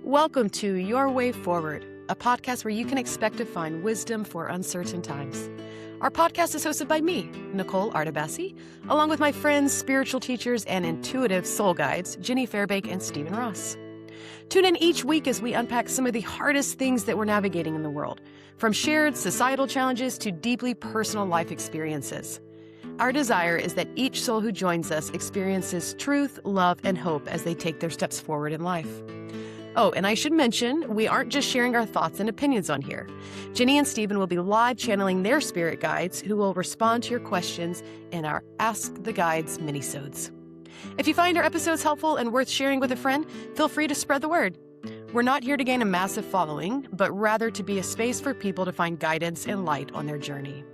Welcome to Your Way Forward, a podcast where you can expect to find wisdom for uncertain times. Our podcast is hosted by me, Nicole Artabassi, along with my friends, spiritual teachers, and intuitive soul guides, Jenny Fairbank and Stephen Ross. Tune in each week as we unpack some of the hardest things that we're navigating in the world, from shared societal challenges to deeply personal life experiences. Our desire is that each soul who joins us experiences truth, love, and hope as they take their steps forward in life. Oh, and I should mention, we aren't just sharing our thoughts and opinions on here. Jenny and Stephen will be live channeling their spirit guides who will respond to your questions in our Ask the Guides minisodes. If you find our episodes helpful and worth sharing with a friend, feel free to spread the word. We're not here to gain a massive following, but rather to be a space for people to find guidance and light on their journey.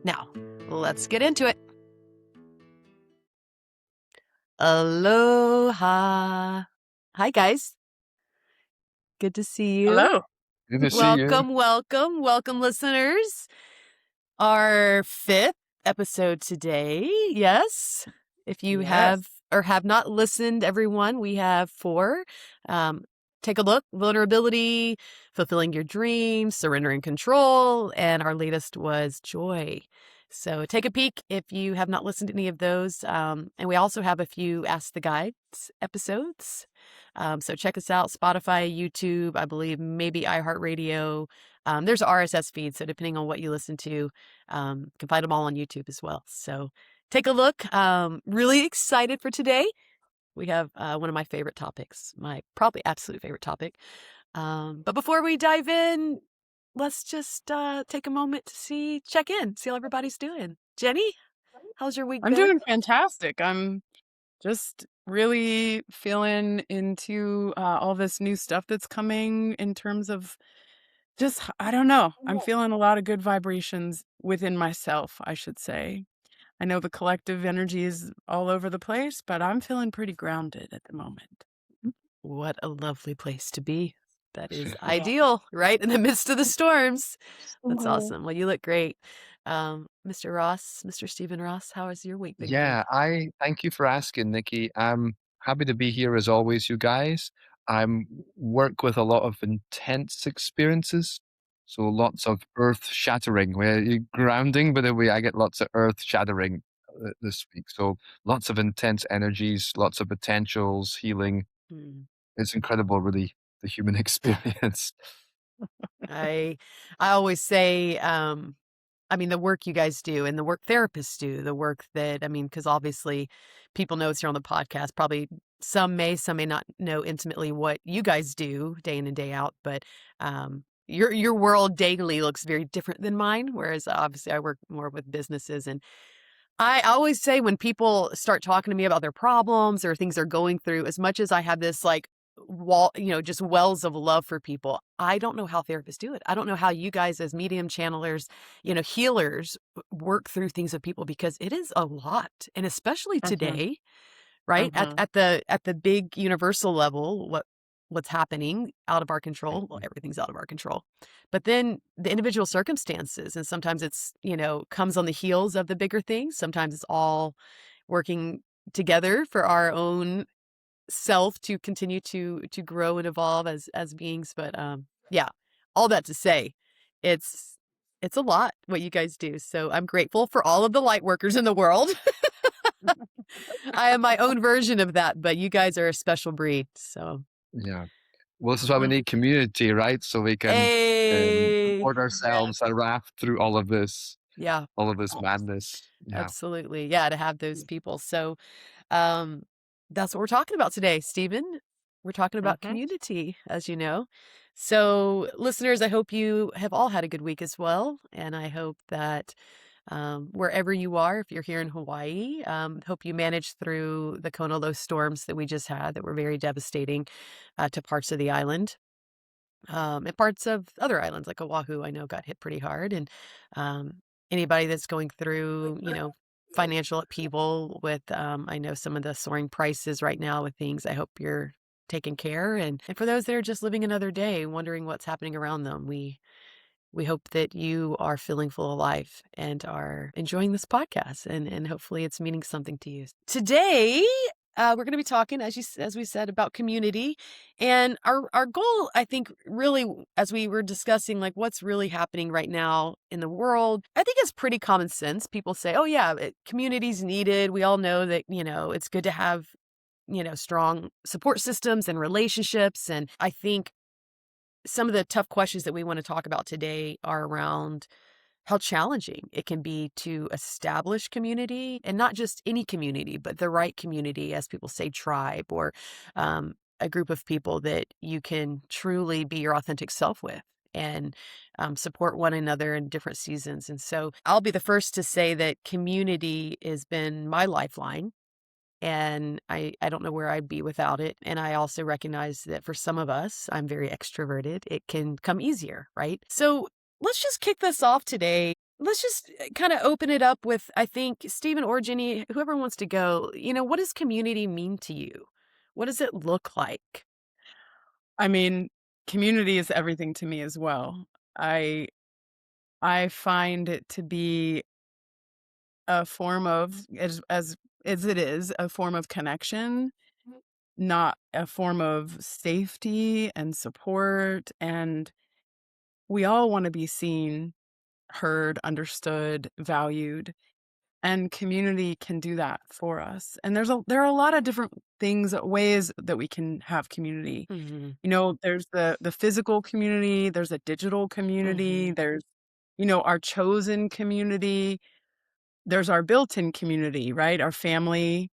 Now, let's get into it. Aloha. Hi, guys. Good to see you. Hello. Good to see you. Welcome, listeners. Our 5th episode today. Yes. If you have or have not listened, everyone, we have 4. Take a look. Vulnerability, fulfilling your dreams, surrendering control, and our latest was joy. So take a peek if you have not listened to any of those. And we also have a few Ask the Guides episodes. So check us out, Spotify, YouTube, I believe maybe iHeartRadio. There's RSS feed, so depending on what you listen to, you can find them all on YouTube as well. So take a look. Really excited for today. We have one of my favorite topics, my probably absolute favorite topic. But before we dive in, let's just take a moment to check in, see how everybody's doing. Jenny, how's your week I'm been? doing fantastic. I'm just really feeling into all this new stuff that's coming in terms of just, I don't know. I'm feeling a lot of good vibrations within myself, I should say. I know the collective energy is all over the place, but I'm feeling pretty grounded at the moment. What a lovely place to be. That is ideal, right? In the midst of the storms. That's awesome. Well, you look great. Mr. Ross, Mr. Stephen Ross, how has your week been going? Yeah, I thank you for asking, Nikki. I'm happy to be here as always, you guys. I'm work with a lot of intense experiences, so lots of earth shattering. Where you grounding, but I get lots of earth shattering this week. So lots of intense energies, lots of potentials, healing. Hmm. It's incredible, really, the human experience. I always say, the work you guys do and the work therapists do, the work that, because obviously people know it's here on the podcast, probably some may not know intimately what you guys do day in and day out, but your world daily looks very different than mine, whereas obviously I work more with businesses. And I always say when people start talking to me about their problems or things they're going through, as much as I have this just wells of love for people, I don't know how therapists do it. I don't know how you guys as medium channelers, healers work through things with people, because it is a lot. And especially today, right? At the big universal level, what's happening out of our control. Well, everything's out of our control. But then the individual circumstances, and sometimes it's, comes on the heels of the bigger things. Sometimes it's all working together for our own self to continue to grow and evolve as beings. But yeah, all that to say, it's a lot what you guys do. So I'm grateful for all of the light workers in the world. I am my own version of that, but you guys are a special breed. So Yeah. Well, this is why we need community, right? So we can support ourselves and raft through all of this madness. Yeah. Absolutely. Yeah, to have those people. So that's what we're talking about today, Stephen. We're talking about community, as you know. So listeners, I hope you have all had a good week as well. And I hope that wherever you are, if you're here in Hawaii, hope you managed through the Kona low storms that we just had that were very devastating to parts of the island. And parts of other islands like Oahu, I know, got hit pretty hard. And anybody that's going through, financial upheaval with, I know some of the soaring prices right now with things, I hope you're taking care. And for those that are just living another day, wondering what's happening around them, we hope that you are feeling full of life and are enjoying this podcast, and hopefully it's meaning something to you. Today, we're going to be talking, as we said, about community, and our goal, I think, really, as we were discussing, like what's really happening right now in the world. I think it's pretty common sense. People say, "Oh yeah, community's needed." We all know that it's good to have strong support systems and relationships, and I think some of the tough questions that we want to talk about today are around how challenging it can be to establish community, and not just any community, but the right community, as people say, tribe, or a group of people that you can truly be your authentic self with, and support one another in different seasons. And so I'll be the first to say that community has been my lifeline, and I don't know where I'd be without it. And I also recognize that for some of us, I'm very extroverted, it can come easier, right? So let's just kick this off today. Let's just kind of open it up with, I think, Stephen or Jenny, whoever wants to go. What does community mean to you? What does it look like? I mean, community is everything to me as well. I I find it to be a form of, as it is, a form of connection, not a form of safety and support, and we all wanna be seen, heard, understood, valued, and community can do that for us. And there are a lot of different ways that we can have community. Hmm. There's the physical community, there's a digital community, Hmm. there's, our chosen community, there's our built-in community, right? Our family,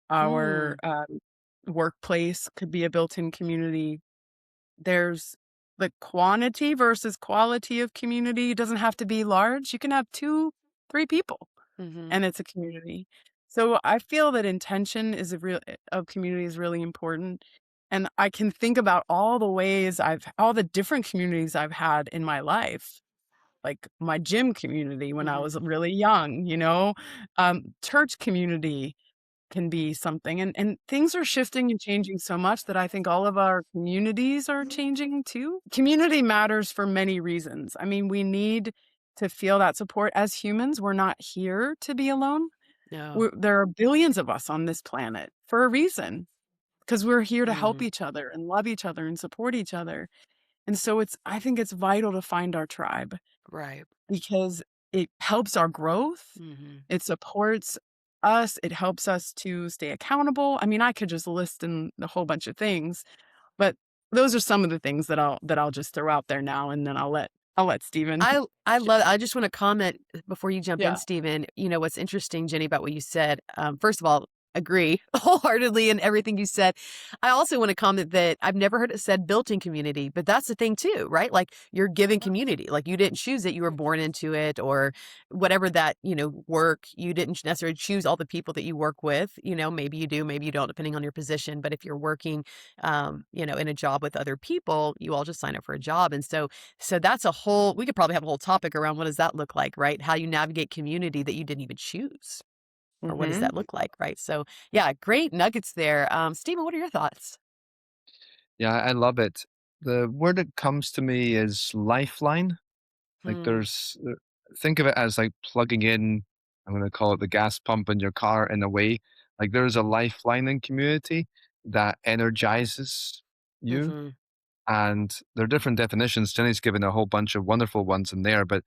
our, Mm. workplace could be a built-in community. There's the quantity versus quality of community. It doesn't have to be large. You can have 2, 3 people, Hmm. and it's a community. So I feel that intention is a real of community is really important, and I can think about all the different communities I've had in my life, like my gym community when I Hmm. was really young, church community can be something, and things are shifting and changing so much that I think all of our communities are changing too. Community matters for many reasons. I mean, we need to feel that support. As humans, we're not here to be alone. No. There are billions of us on this planet for a reason, because we're here to help Hmm. each other and love each other and support each other. And so I think it's vital to find our tribe Right. because it helps our growth, Hmm. it supports us, it helps us to stay accountable. I mean, I could just list in a whole bunch of things, but those are some of the things that I'll just throw out there now, and then I'll let Steven I share. love I just wanna comment before you jump in, Yeah. Stephen. What's interesting, Jenny, about what you said, first of all, agree wholeheartedly in everything you said. I also wanna comment that I've never heard it said built-in community, but that's the thing too, right? Like, you're given community, like, you didn't choose it, you were born into it, or whatever that, work, you didn't necessarily choose all the people that you work with. Maybe you do, maybe you don't, depending on your position. But if you're working, in a job with other people, you all just sign up for a job. And so that's we could probably have a whole topic around what does that look like, right? How you navigate community that you didn't even choose, or what does Mhm. that look like, right? So yeah, great nuggets there. Stephen, what are your thoughts? Yeah, I love it. The word that comes to me is lifeline. Like Hmm. there's think of it as like plugging in, I'm gonna call it the gas pump in your car in a way. Like there's a lifeline in community that energizes you. Hmm. And there are different definitions. Jenny's given a whole bunch of wonderful ones in there, but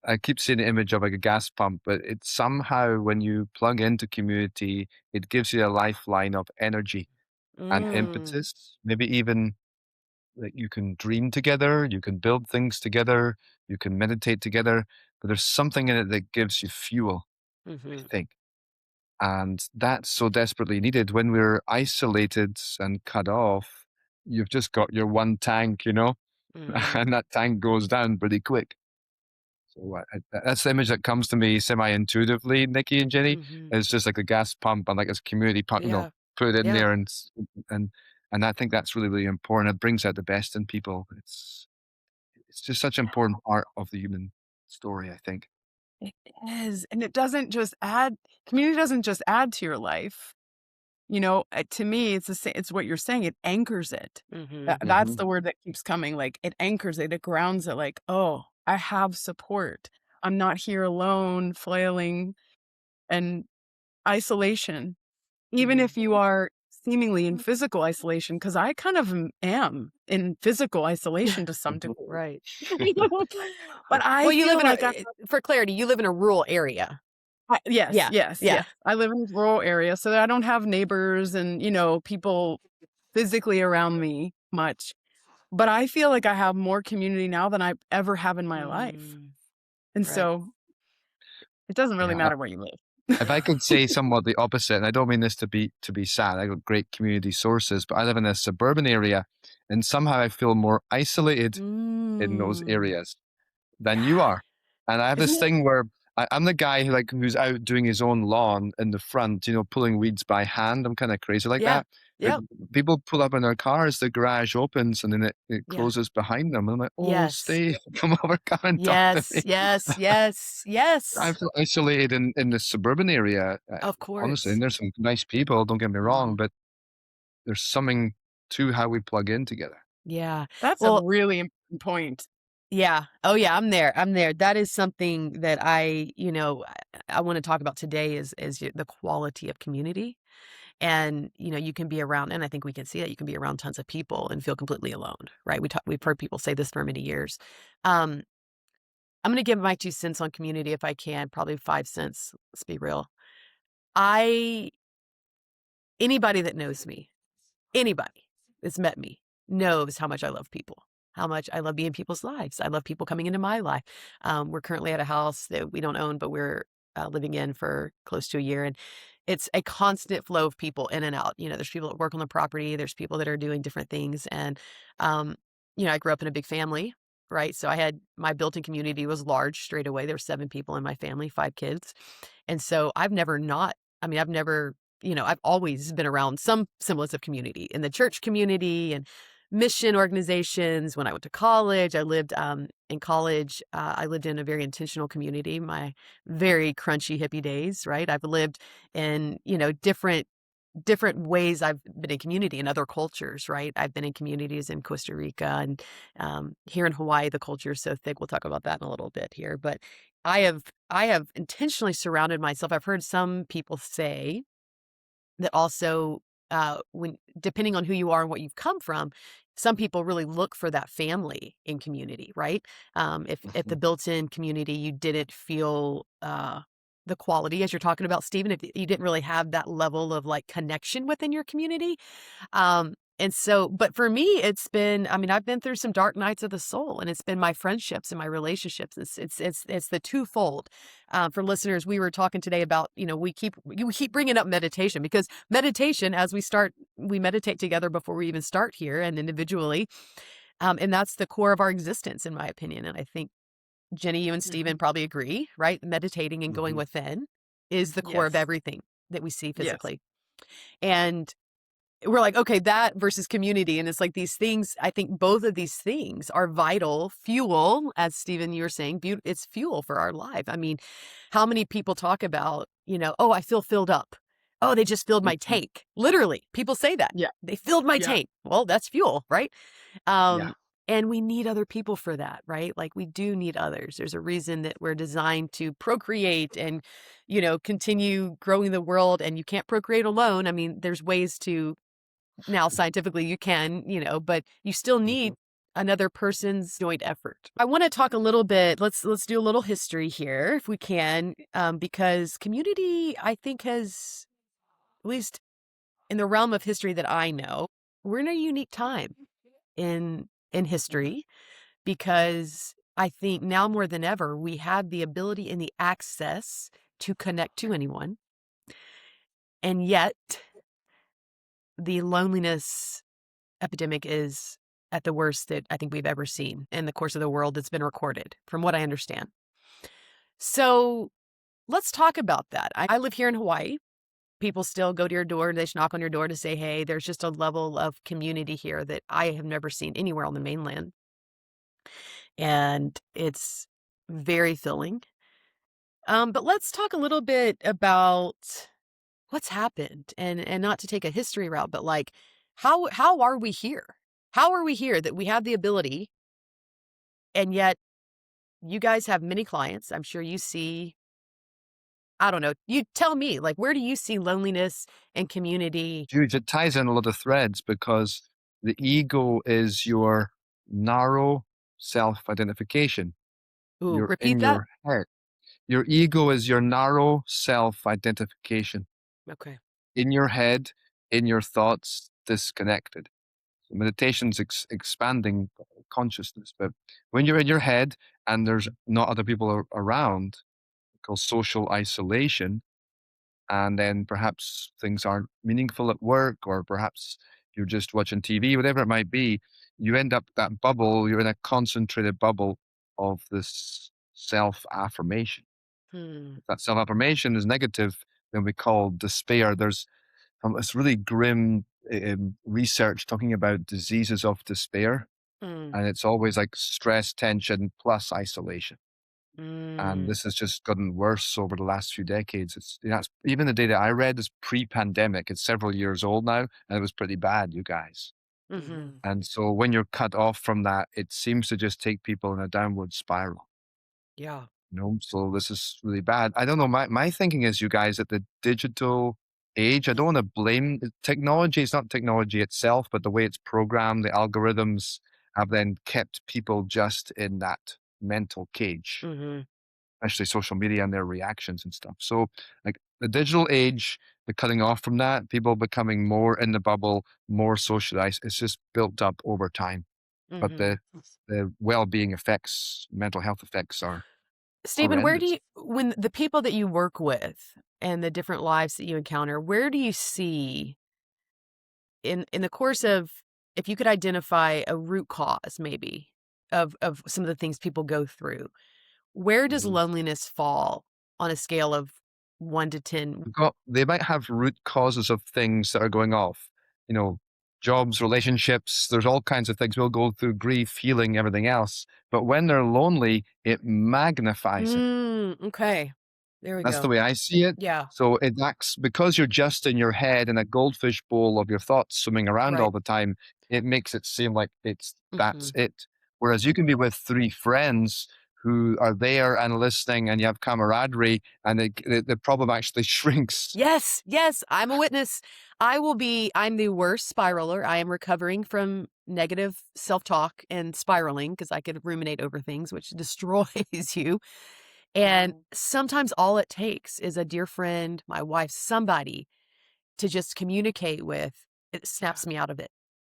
I keep seeing the image of like a gas pump, but it's somehow when you plug into community, it gives you a lifeline of energy and Mm. impetus, maybe even that you can dream together, you can build things together, you can meditate together, but there's something in it that gives you fuel, I Hmm. think. And that's so desperately needed when we're isolated and cut off. You've just got your one tank, Hmm. and that tank goes down pretty quick. So that's the image that comes to me semi-intuitively, Nikki and Jenny. Hmm. It's just like a gas pump and like this community pump, Yeah. put it in Yeah. there and and I think that's really, really important. It brings out the best in people. It's just such an important part of the human story, I think. It is, and it doesn't just add community doesn't just add to your life. To me, it's what you're saying, it anchors it. Hmm. That's Mhm. the word that keeps coming, like, it anchors it, it grounds it, like, "Oh, I have support. I'm not here alone, flailing," and isolation. even if you are seemingly in physical isolation, because I kind of am in physical isolation to some degree. Right. But I Well, you live feel in like for clarity, you live in a rural area. yes, Yeah. yes, Yeah. yes. I live in a rural area, so I don't have neighbors and, people physically around me much. But I feel like I have more community now than I ever have in my life. Mm, And right. so it doesn't really Yeah. matter where you live. If I could say somewhat the opposite, and I don't mean this to be sad, I got great community sources, but I live in a suburban area, and somehow I feel more isolated in those Mm, areas than you yeah. are. And I have Isn't this it? thing where I'm the guy who's out doing his own lawn in the front, pulling weeds by hand. I'm kind of crazy like Yeah. that. But Yep. people pull up in their cars, the garage opens, and then it Yeah. closes behind them. I'm like, oh, Yes. stay, come over, come and talk to Yes. me. Yes. Yes. I Yes. feel isolated in the suburban area, Of honestly, and course. there's some nice people, don't get me wrong, Mhm. but there's something to how we plug in together. Yeah. That's a Well, really important point. yeah. Oh, yeah. I'm there. I'm there. That is something that I want to talk about today is the quality of community. And you can be around, and I think we can see that you can be around tons of people and feel completely alone, right? We've heard people say this for many years. Um, I'm going to give my 2 cents on community if I can, probably 5 cents. Let's be real. I Anybody that knows me, anybody that's met me knows how much I love people, how much I love being in people's lives. I love people coming into my life. We're currently at a house that we don't own, but we're living in for close to a year. And it's a constant flow of people in and out. There's people that work on the property, there's people that are doing different things. And, um, I grew up in a big family, right? So I had my built in community was large straight away. There were 7 people in my family, 5 kids. And so I've never I've always been around some semblance of community in the church community and mission organizations. When I went to college, I lived in college. I lived in a very intentional community, my very crunchy hippie days, right? I've lived in, different ways. I've been in community in other cultures, right? I've been in communities in Costa Rica and here in Hawaii. The culture is so thick. We'll talk about that in a little bit here. But I have intentionally surrounded myself. I've heard some people say that also, when depending on who you are and what you've come from, some people really look for that family in community, right? If the Mhm. built-in community, you didn't feel the quality as you're talking about, Stephen, if you didn't really have that level of like connection within your community, and so, but for me, I've been through some dark nights of the soul, and it's been my friendships and my relationships. It's the twofold. For listeners, we were talking today about, we keep bringing up meditation because meditation, as we meditate together before we even start here and individually. And that's the core of our existence, in my opinion. And I think Jenny, you and Stephen Mhm. probably agree, right? Meditating and going Mhm. within is the core of Yes. everything that we see Yes. physically. And we're like, okay, that versus community. And it's like these things, I think both of these things are vital fuel, as Stephen, you were saying, it's fuel for our life. I mean, how many people talk about, oh, I feel filled up. Oh, they just filled my Mhm. tank. Literally, people say that. Yeah. They filled my Yeah. tank. Well, that's fuel, right? Yeah. Um, and we need other people for that, right? Like we do need others. There's a reason that we're designed to procreate and, continue growing the world. And you can't procreate alone. I mean, there's ways to now scientifically you can, but you still need Mhm. another person's joint effort. I want to talk a little bit. Let's do a little history here if we can, because community, I think, has, at least in the realm of history that I know, we're in a unique time in history because I think now more than ever we have the ability and the access to connect to anyone, and yet the loneliness epidemic is at the worst that I think we've ever seen in the course of the world that's been recorded, from what I understand. So let's talk about that. I live here in Hawaii. People still go to your door, they just knock on your door to say, hey, there's just a level of community here that I have never seen anywhere on the mainland. And it's very filling. But let's talk a little bit about what's happened and not to take a history route, but like how are we here? How are we here that we have the ability and yet you guys have many clients. I'm sure you see I don't know. You tell me, like, where do you see loneliness and community? Huge. It ties in a lot of threads because the ego is your narrow self-identification. Ooh, You're repeat in that? your head. Your ego is your narrow self-identification. Okay. In your head, in your thoughts, disconnected. So meditation's expanding consciousness, but when you're in your head and there's not other people around, called social isolation, and then perhaps things aren't meaningful at work, or perhaps you're just watching TV, whatever it might be, you end up that bubble, you're in a concentrated bubble of this self affirmation. Hmm. If that self affirmation is negative, then we call despair. There's this really grim research talking about diseases of despair, Mm. and it's always like stress, tension, plus isolation. And Mm. this has just gotten worse over the last few decades. It's even the data I read is pre-pandemic. It's several years old now, and it was pretty bad, you guys. Mhm. And so when you're cut off from that, it seems to just take people in a downward spiral. Yeah. So this is really bad. I don't know. My thinking is, you guys, at the digital age, I don't want to blame technology. It's not technology itself, but the way it's programmed, the algorithms have then kept people just in that mental cage, Mhm. especially social media and their reactions and stuff. So, like the digital age, the cutting off from that, people becoming more in the bubble, more socialized, it's just built up over time. But Mhm. the well-being effects, mental health effects are Stephen, where do horrendous. you when the people that you work with and the different lives that you encounter, where do you see in the course of if you could identify a root cause maybe of some of the things people go through, where does Mhm. loneliness fall on a scale of 1 to 10? They might have root causes of things that are going off, you know, jobs, relationships, there's all kinds of things. We'll go through grief, healing, everything else. But when they're lonely, it magnifies it. Okay. There we That's the go. way I see it. Yeah, So it acts because you're just in your head in a goldfish bowl of your thoughts swimming around right. all the time, it makes it seem like that's Mhm. it. Whereas you can be with three friends who are there and listening and you have camaraderie, and the problem actually shrinks. Yes, yes, I'm a witness. I'm the worst spiraler. I am recovering from negative self-talk and spiraling because I could ruminate over things, which destroys you. And sometimes all it takes is a dear friend, my wife, somebody to just communicate with. It snaps me out of it.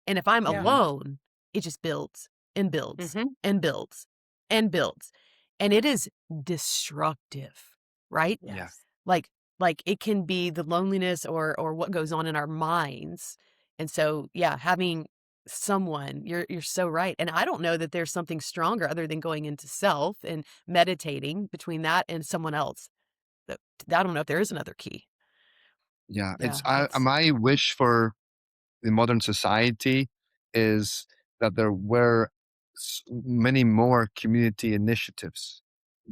And if I'm Yeah. Mhm. alone, it just builds and builds Mhm. and builds and builds. And it is destructive, right? Yeah. Yes. Like it can be the loneliness or what goes on in our minds. And so, yeah, having someone, you're so right. And I don't know that there's something stronger other than going into self and meditating between that and someone else. That I don't know if there is another key. Yeah. Yeah, My wish for the modern society is that there were many more community initiatives.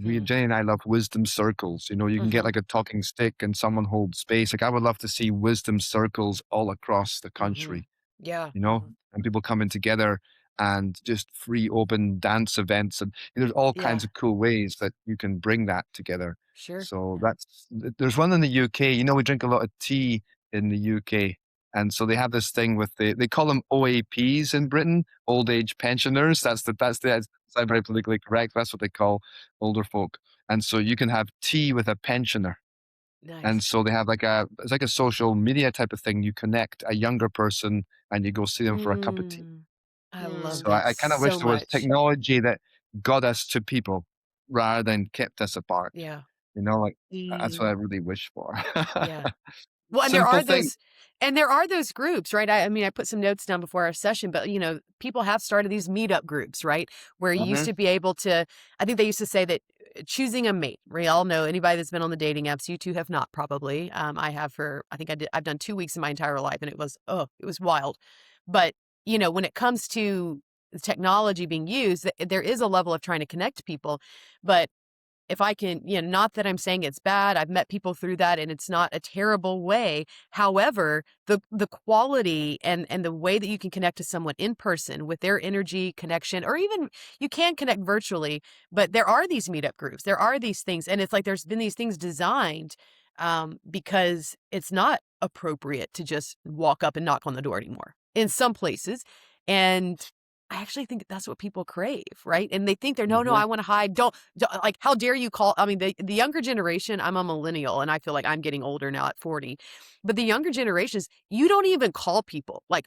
mm, Jenny and I love wisdom circles. You know, you can get mhm, like a talking stick and someone holds space. Like I would love to see wisdom circles all across the mhm. country, Yeah, you know, and people coming together and just free open dance events. And there's all kinds yeah, of cool ways that you can bring that together. sure. So there's one in the UK. You know, we drink a lot of tea in the UK. And so they have this thing with they call them OAPs in Britain, old age pensioners. That's I'm very politically correct. That's what they call older folk. And so you can have tea with a pensioner. And Nice. so they have it's like a social media type of thing. You connect a younger person and you go see them for a cup of tea. Mm, I love Mm. So that I kind of wish so there was much. technology that got us to people rather than kept us apart. Yeah. You know, like that's what I Mm. really wish for. Yeah. Well, Simple thing. and there are those groups, right? I mean, I put some notes down before our session, but people have started these meetup groups, right? Where you used Mhm. to be able to, I think they used to say that choosing a mate, we all know anybody that's been on the dating apps, you two have not probably. I have I think I've done 2 weeks in my entire life and it was wild. But, when it comes to the technology being used, there is a level of trying to connect people, but if I can, not that I'm saying it's bad. I've met people through that and it's not a terrible way. However, the quality and the way that you can connect to someone in person with their energy connection, or even you can connect virtually, but there are these meetup groups. There are these things. And it's like there's been these things designed because it's not appropriate to just walk up and knock on the door anymore in some places. And I actually think that's what people crave, right? And they think they're, no, no, Mhm. I want to hide. Don't, like, how dare you call? I mean, the younger generation, I'm a millennial and I feel like I'm getting older now at 40. But the younger generations, you don't even call people like,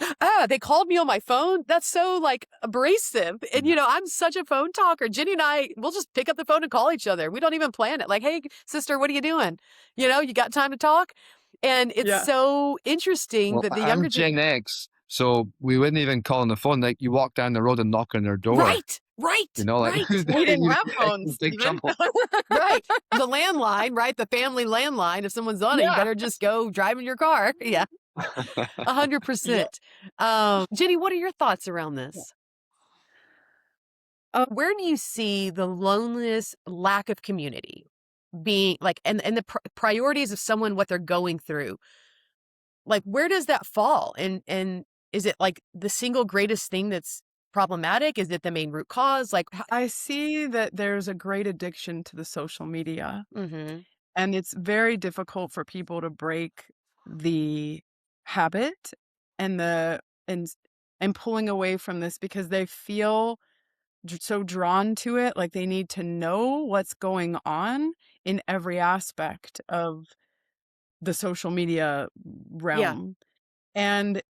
they called me on my phone. That's so like abrasive. And, Yeah. I'm such a phone talker. Jenny and I, we'll just pick up the phone and call each other. We don't even plan it. Like, hey, sister, what are you doing? You got time to talk? And it's Yeah. so interesting Well, that the I'm younger Gen X, so we wouldn't even call on the phone. Like you walk down the road and knock on their door. Right, right, Like right, We didn't you'd have get in phones, big Stephen. trouble. right. The landline, right? The family landline. If someone's on it, you Yeah. better just go drive in your car. Yeah, Yeah. 100%. Jenny, what are your thoughts around this? Where do you see the loneliness, lack of community being like, and the priorities of someone, what they're going through? Like, where does that fall? And is it like the single greatest thing that's problematic? Is it the main root cause? Like, I see that there's a great addiction to the social media, mm-hmm. and it's very difficult for people to break the habit and the and s- and pulling away from this because they feel so drawn to it, like they need to know what's going on in every aspect of the social media Yeah. realm. And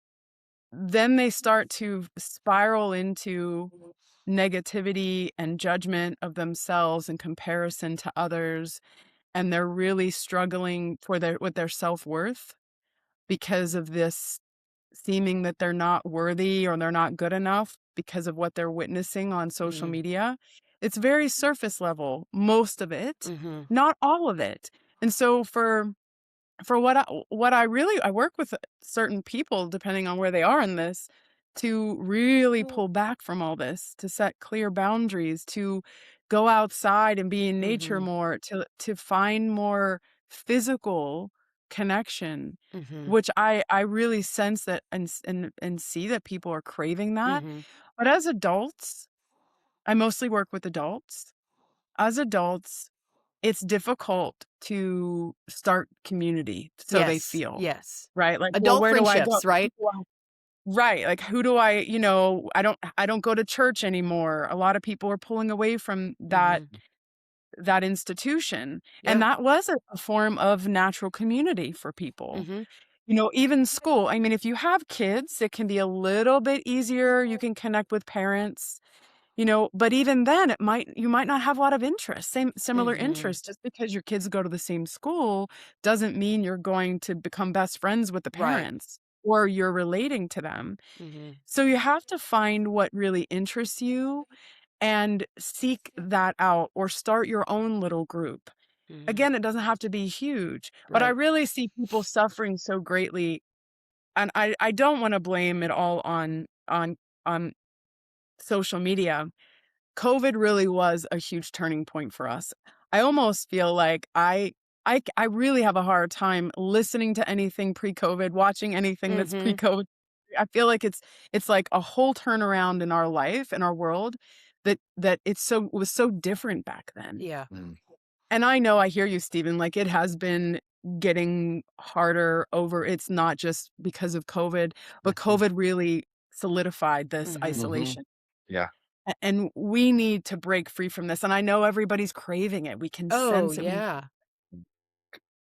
then they start to spiral into negativity and judgment of themselves in comparison to others, and they're really struggling for their with their self-worth because of this seeming that they're not worthy or they're not good enough because of what they're witnessing on social Mm-hmm. media. It's very surface level, most of it, Mm-hmm. not all of it. And so for what I really I work with certain people depending on where they are in this to really pull back from all this, to set clear boundaries, to go outside and be in nature Mm-hmm. more, to find more physical connection, Mm-hmm. which I really sense that and see that people are craving that. Mm-hmm. But as adults, I mostly work with adults. As adults, it's difficult to start community, so they Yes, feel, yes. right? Like, well, Adult where do I go? friendships, right? Right, like, who do I don't go to church anymore. A lot of people are pulling away from that Mhm. that institution, and Yeah. that was a form of natural community for people. Mhm. Even school, I mean, if you have kids, it can be a little bit easier, you can connect with parents. But even then you might not have a lot of interest, similar Mhm. interests. Just because your kids go to the same school doesn't mean you're going to become best friends with the Right. parents or you're relating to them. Mhm. So you have to find what really interests you and seek that out or start your own little group. Mhm. Again, it doesn't have to be huge, but I Right. really see people suffering so greatly, and I don't want to blame it all on social media. COVID really was a huge turning point for us. I almost feel like I really have a hard time listening to anything pre-COVID, watching anything that's Mhm. pre-COVID. I feel like it's like a whole turnaround in our life, in our world, that it was so different back then. Yeah. Mm. And I know I hear you, Stephen, like it has been getting harder over it's not just because of COVID, but Mhm. COVID really solidified this Mhm. Mhm. isolation. Yeah. And we need to break free from this, and I know everybody's craving it. We can Oh, sense it. yeah.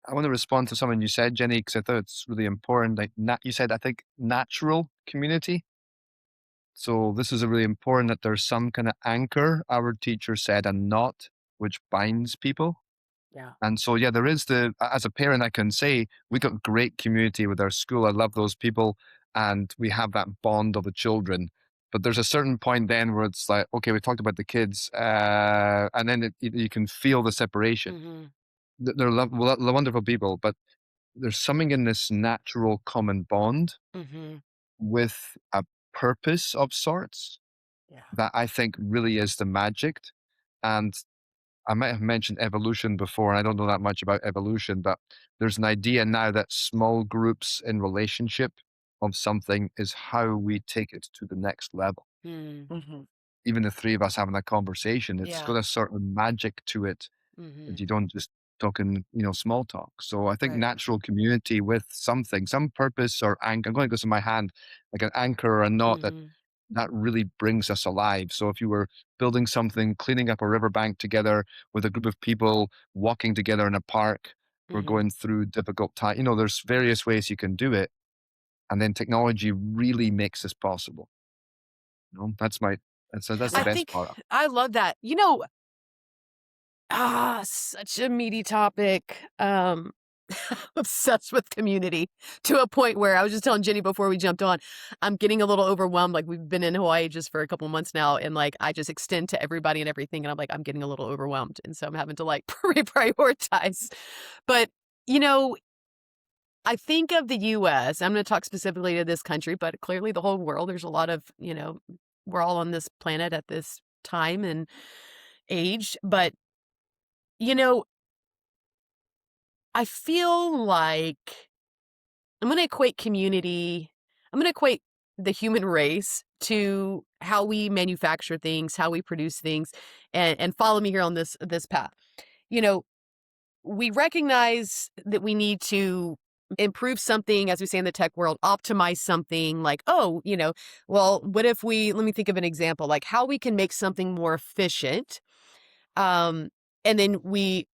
I want to respond to something you said, Jenny, because I thought it's really important. Like you said, I think natural community. So this is a really important that there's some kind of anchor, our teacher said, and knot which binds people. Yeah. And so, yeah, there is as a parent, I can say we got great community with our school. I love those people. And we have that bond of the children. But there's a certain point then where it's like, okay, we talked about the kids. And then you can feel the separation. Mhm. They're wonderful people, but there's something in this natural common bond Mhm. with a purpose of sorts Yeah. that I think really is the magic. And I might have mentioned evolution before, and I don't know that much about evolution, but there's an idea now that small groups in relationship of something is how we take it to the next level. Mm, Mhm. Even the three of us having a conversation, it's yeah. got a certain magic to it that Hmm. you don't just talk in, small talk. So I think Right. natural community with something, some purpose or anchor. I'm going to go to my hand, like an anchor or a knot that Hmm. really brings us alive. So if you were building something, cleaning up a riverbank together with a group of people, walking together in a park, we're Hmm. going through difficult time. There's various ways you can do it, and then technology really makes this possible. That's the I Yeah. best think part. I love that. Such a meaty topic. Obsessed with community to a point where I was just telling Jenny before we jumped on, I'm getting a little overwhelmed. Like we've been in Hawaii just for a couple months now, and like I just extend to everybody and everything, and I'm like I'm getting a little overwhelmed, and so I'm having to like reprioritize. But you know, I think of the U.S. I'm going to talk specifically to this country, but clearly the whole world. There's a lot of we're all on this planet at this time and age, but you know, I feel like I'm going to equate community, I'm going to equate the human race to how we manufacture things, how we produce things, and follow me here on this path. You know, we recognize that we need to improve something, as we say in the tech world, optimize something like, oh, well, what if let me think of an example, like how we can make something more efficient. Um, and then we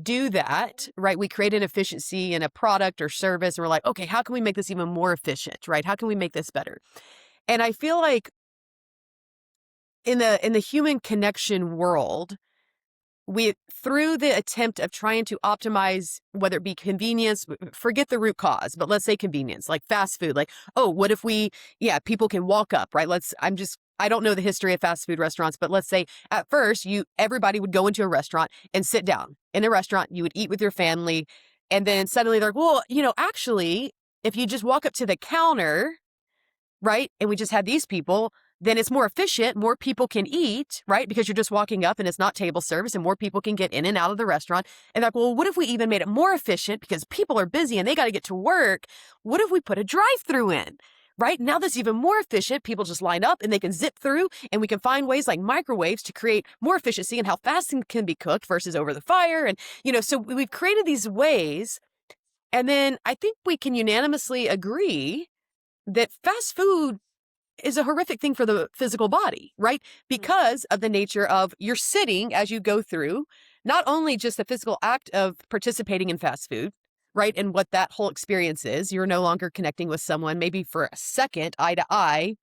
do that, right? We create an efficiency in a product or service, and we're like, okay, how can we make this even more efficient, right? How can we make this better? And I feel like in the human connection world, we through the attempt of trying to optimize whether it be convenience, forget the root cause, but let's say convenience, like fast food, like, oh, what if people can walk up, right? I don't know the history of fast food restaurants, but let's say at first everybody would go into a restaurant and sit down in a restaurant, you would eat with your family, and then suddenly they're like, well, actually, if you just walk up to the counter, right? And we just had these people, then it's more efficient. More people can eat, right? Because you're just walking up and it's not table service and more people can get in and out of the restaurant. And like, well, what if we even made it more efficient because people are busy and they got to get to work? What if we put a drive-through in? Right now, that's even more efficient. People just line up and they can zip through, and we can find ways like microwaves to create more efficiency and how fast things can be cooked versus over the fire. And, so we've created these ways. And then I think we can unanimously agree that fast food is a horrific thing for the physical body, right? Because of the nature of you're sitting as you go through, not only just the physical act of participating in fast food, right? And what that whole experience is, you're no longer connecting with someone maybe for a second, eye to eye,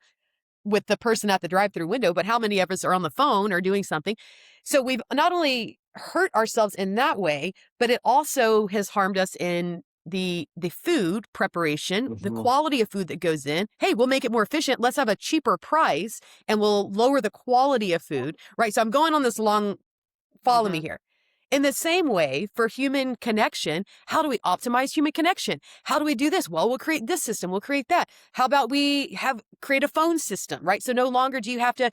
with the person at the drive-through window, but how many of us are on the phone or doing something? So we've not only hurt ourselves in that way, but it also has harmed us in the food preparation, the quality of food that goes in. Hey, we'll make it more efficient. Let's have a cheaper price and we'll lower the quality of food, right? So I'm going on this long, follow me Mhm. here. In the same way, for human connection, how do we optimize human connection? How do we do this? Well, we'll create this system. We'll create that. How about we create a phone system, right? So no longer do you have to,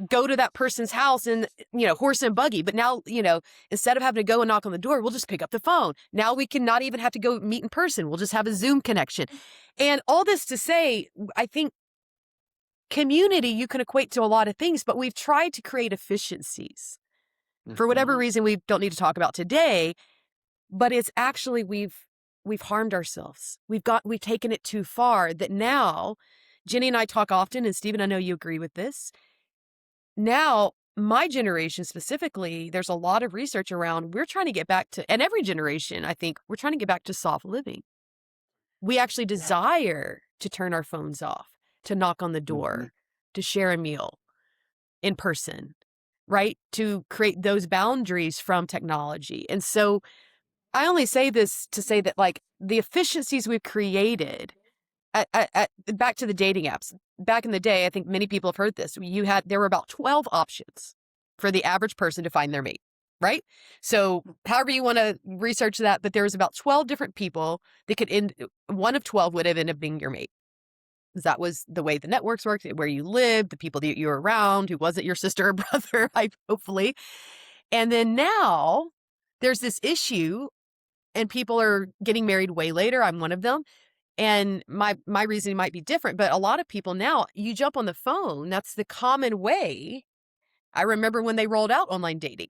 go to that person's house and, horse and buggy. But now, instead of having to go and knock on the door, we'll just pick up the phone. Now we can not even have to go meet in person. We'll just have a Zoom connection. And all this to say, I think community you can equate to a lot of things, but we've tried to create efficiencies for whatever Mhm. reason we don't need to talk about today, but it's actually we've harmed ourselves. We've taken it too far that now Jenny and I talk often, and Stephen, I know you agree with this. Now, my generation specifically, there's a lot of research around we're trying to get back to, and every generation, I think, we're trying to get back to soft living. We actually Yeah. desire to turn our phones off, to knock on the Mhm. door, to share a meal in person, right? To create those boundaries from technology. And so I only say this to say that, like, the efficiencies we've created back to the dating apps. Back in the day, I think many people have heard this. There were about 12 options for the average person to find their mate, right? So, however you want to research that, but there was about 12 different people that one of 12 would have ended up being your mate. 'Cause that was the way the networks worked, where you lived, the people that you were around, who wasn't your sister or brother, hopefully. And then now there's this issue and people are getting married way later. I'm one of them. And my reasoning might be different, but a lot of people now, you jump on the phone, that's the common way. I remember when they rolled out online dating.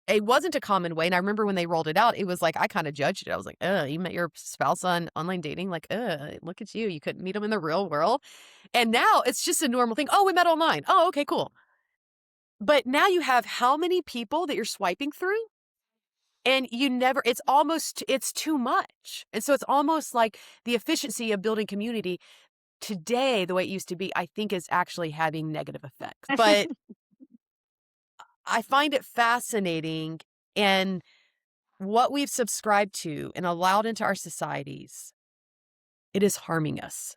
It wasn't a common way, and I remember when they rolled it out, it was like I kinda judged it. I was like, you met your spouse on online dating? Like, look at you. You couldn't meet them in the real world." And now it's just a normal thing. "Oh, we met online. Oh, okay, cool." But now you have how many people that you're swiping through? And you never it's too much. And so it's almost like the efficiency of building community today, the way it used to be, I think is actually having negative effects. But I find it fascinating and what we've subscribed to and allowed into our societies, it is harming us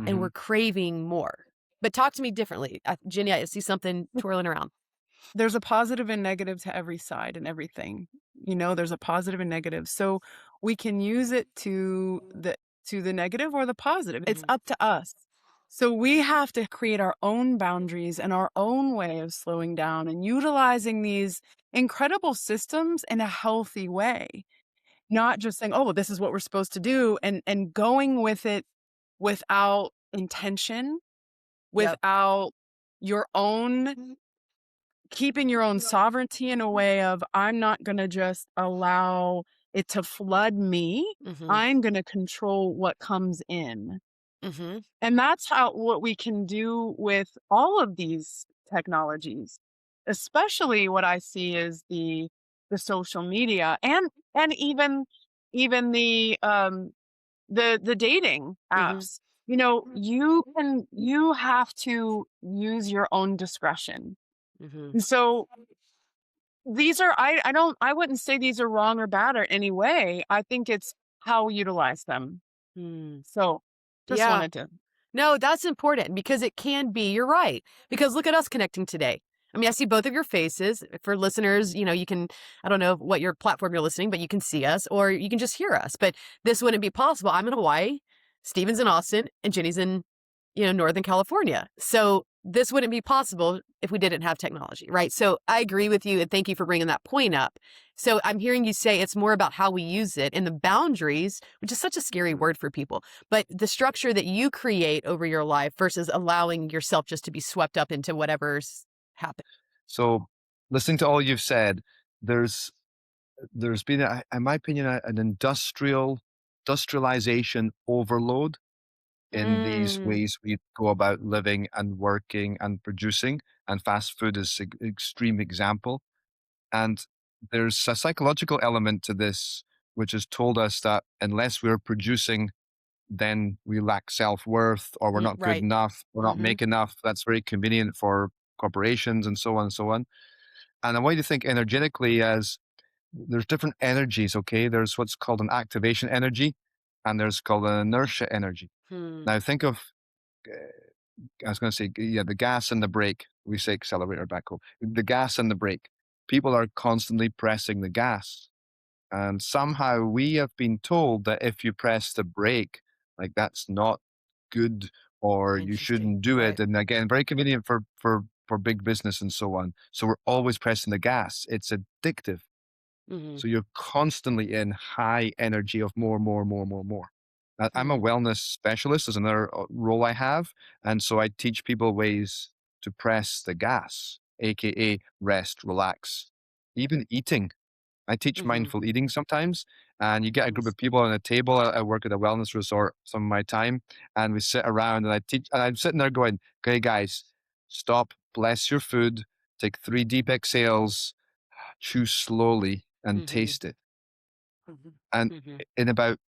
and we're Mhm. craving more. But talk to me differently. Jenny, I see something twirling around. There's a positive and negative to every side and everything. There's a positive and negative. So we can use it to the negative or the positive. It's Mhm. up to us. So we have to create our own boundaries and our own way of slowing down and utilizing these incredible systems in a healthy way. Not just saying, "Oh, well, this is what we're supposed to do," and going with it without intention, Yep. without your own keeping your own sovereignty in a way of, "I'm not gonna just allow it to flood me. Mhm. I'm gonna control what comes in." Mhm. And that's what we can do with all of these technologies, especially what I see is the social media and even the dating Mhm. apps. You have to use your own discretion. Mhm. And so these are I wouldn't say these are wrong or bad or any way. I think it's how we utilize them. Hmm. So just Yeah. wanted to. No, that's important because it can be, you're right. Because look at us connecting today. I mean, I see both of your faces. For listeners, you can, I don't know what your platform you're listening, but you can see us or you can just hear us. But this wouldn't be possible. I'm in Hawaii, Steven's in Austin, and Jenny's in, Northern California. So this wouldn't be possible if we didn't have technology, right? So I agree with you and thank you for bringing that point up. So I'm hearing you say it's more about how we use it and the boundaries, which is such a scary word for people, but the structure that you create over your life versus allowing yourself just to be swept up into whatever's happening. So, listening to all you've said, there's there's been, in my opinion, an industrialization overload in these Mm, ways we go about living and working and producing, and fast food is an extreme example. And there's a psychological element to this, which has told us that unless we're producing, then we lack self-worth or we're not good right. enough, we're not Mm-hmm. make enough. That's very convenient for corporations and so on and so on. And I want you to think energetically as there's different energies, okay? There's what's called an activation energy and there's called an inertia energy. Hmm. Now think of, I was going to say, yeah, the gas and the brake. We say accelerator back home. The gas and the brake. People are constantly pressing the gas. And somehow we have been told that if you press the brake, like that's not good or you Interesting. shouldn't do it. Right. And again, very convenient for big business and so on. So we're always pressing the gas. It's addictive. Mm-hmm. So you're constantly in high energy of more, more, more, more, more. I'm a Hmm. wellness specialist is another role I have. And so I teach people ways to press the gas, AKA rest, relax, even eating. I teach Hmm. mindful eating sometimes, and you get a group Nice. of people on a table. I work at a wellness resort some of my time, and we sit around and I teach, and I'm sitting there going, okay, guys, stop, bless your food, take 3 deep exhales, chew slowly and Hmm. taste it. Hmm. And Hmm. in about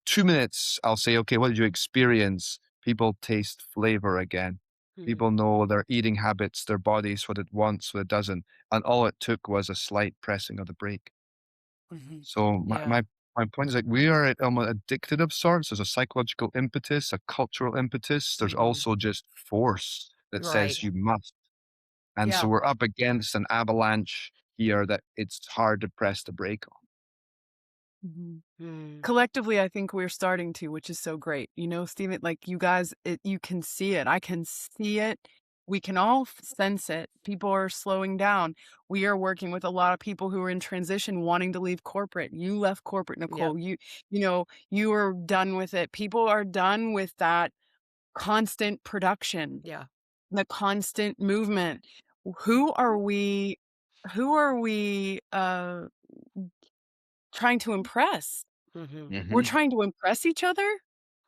2 minutes, I'll say, okay, what did you experience? People taste flavor again. Hmm. People know their eating habits, their bodies, what it wants, what it doesn't. And all it took was a slight pressing of the brake. Hmm. So Yeah. my point is like we are almost addicted of sorts. There's a psychological impetus, a cultural impetus. There's Hmm. also just force that Right. says you must. And so Yeah. we're up against an avalanche here that it's hard to press the brake on. Mhm. Mm. Collectively, I think we're starting to, which is so great. Stephen, like you guys, you can see it. I can see it We can all sense it. People are slowing down. We are working with a lot of people who are in transition wanting to leave corporate. You left corporate, Yep. Nicole. You are done with it. People are done with that constant production, Yeah. the constant movement. Who are we who are we trying to impress? Mhm. We're Mhm. trying to impress each other?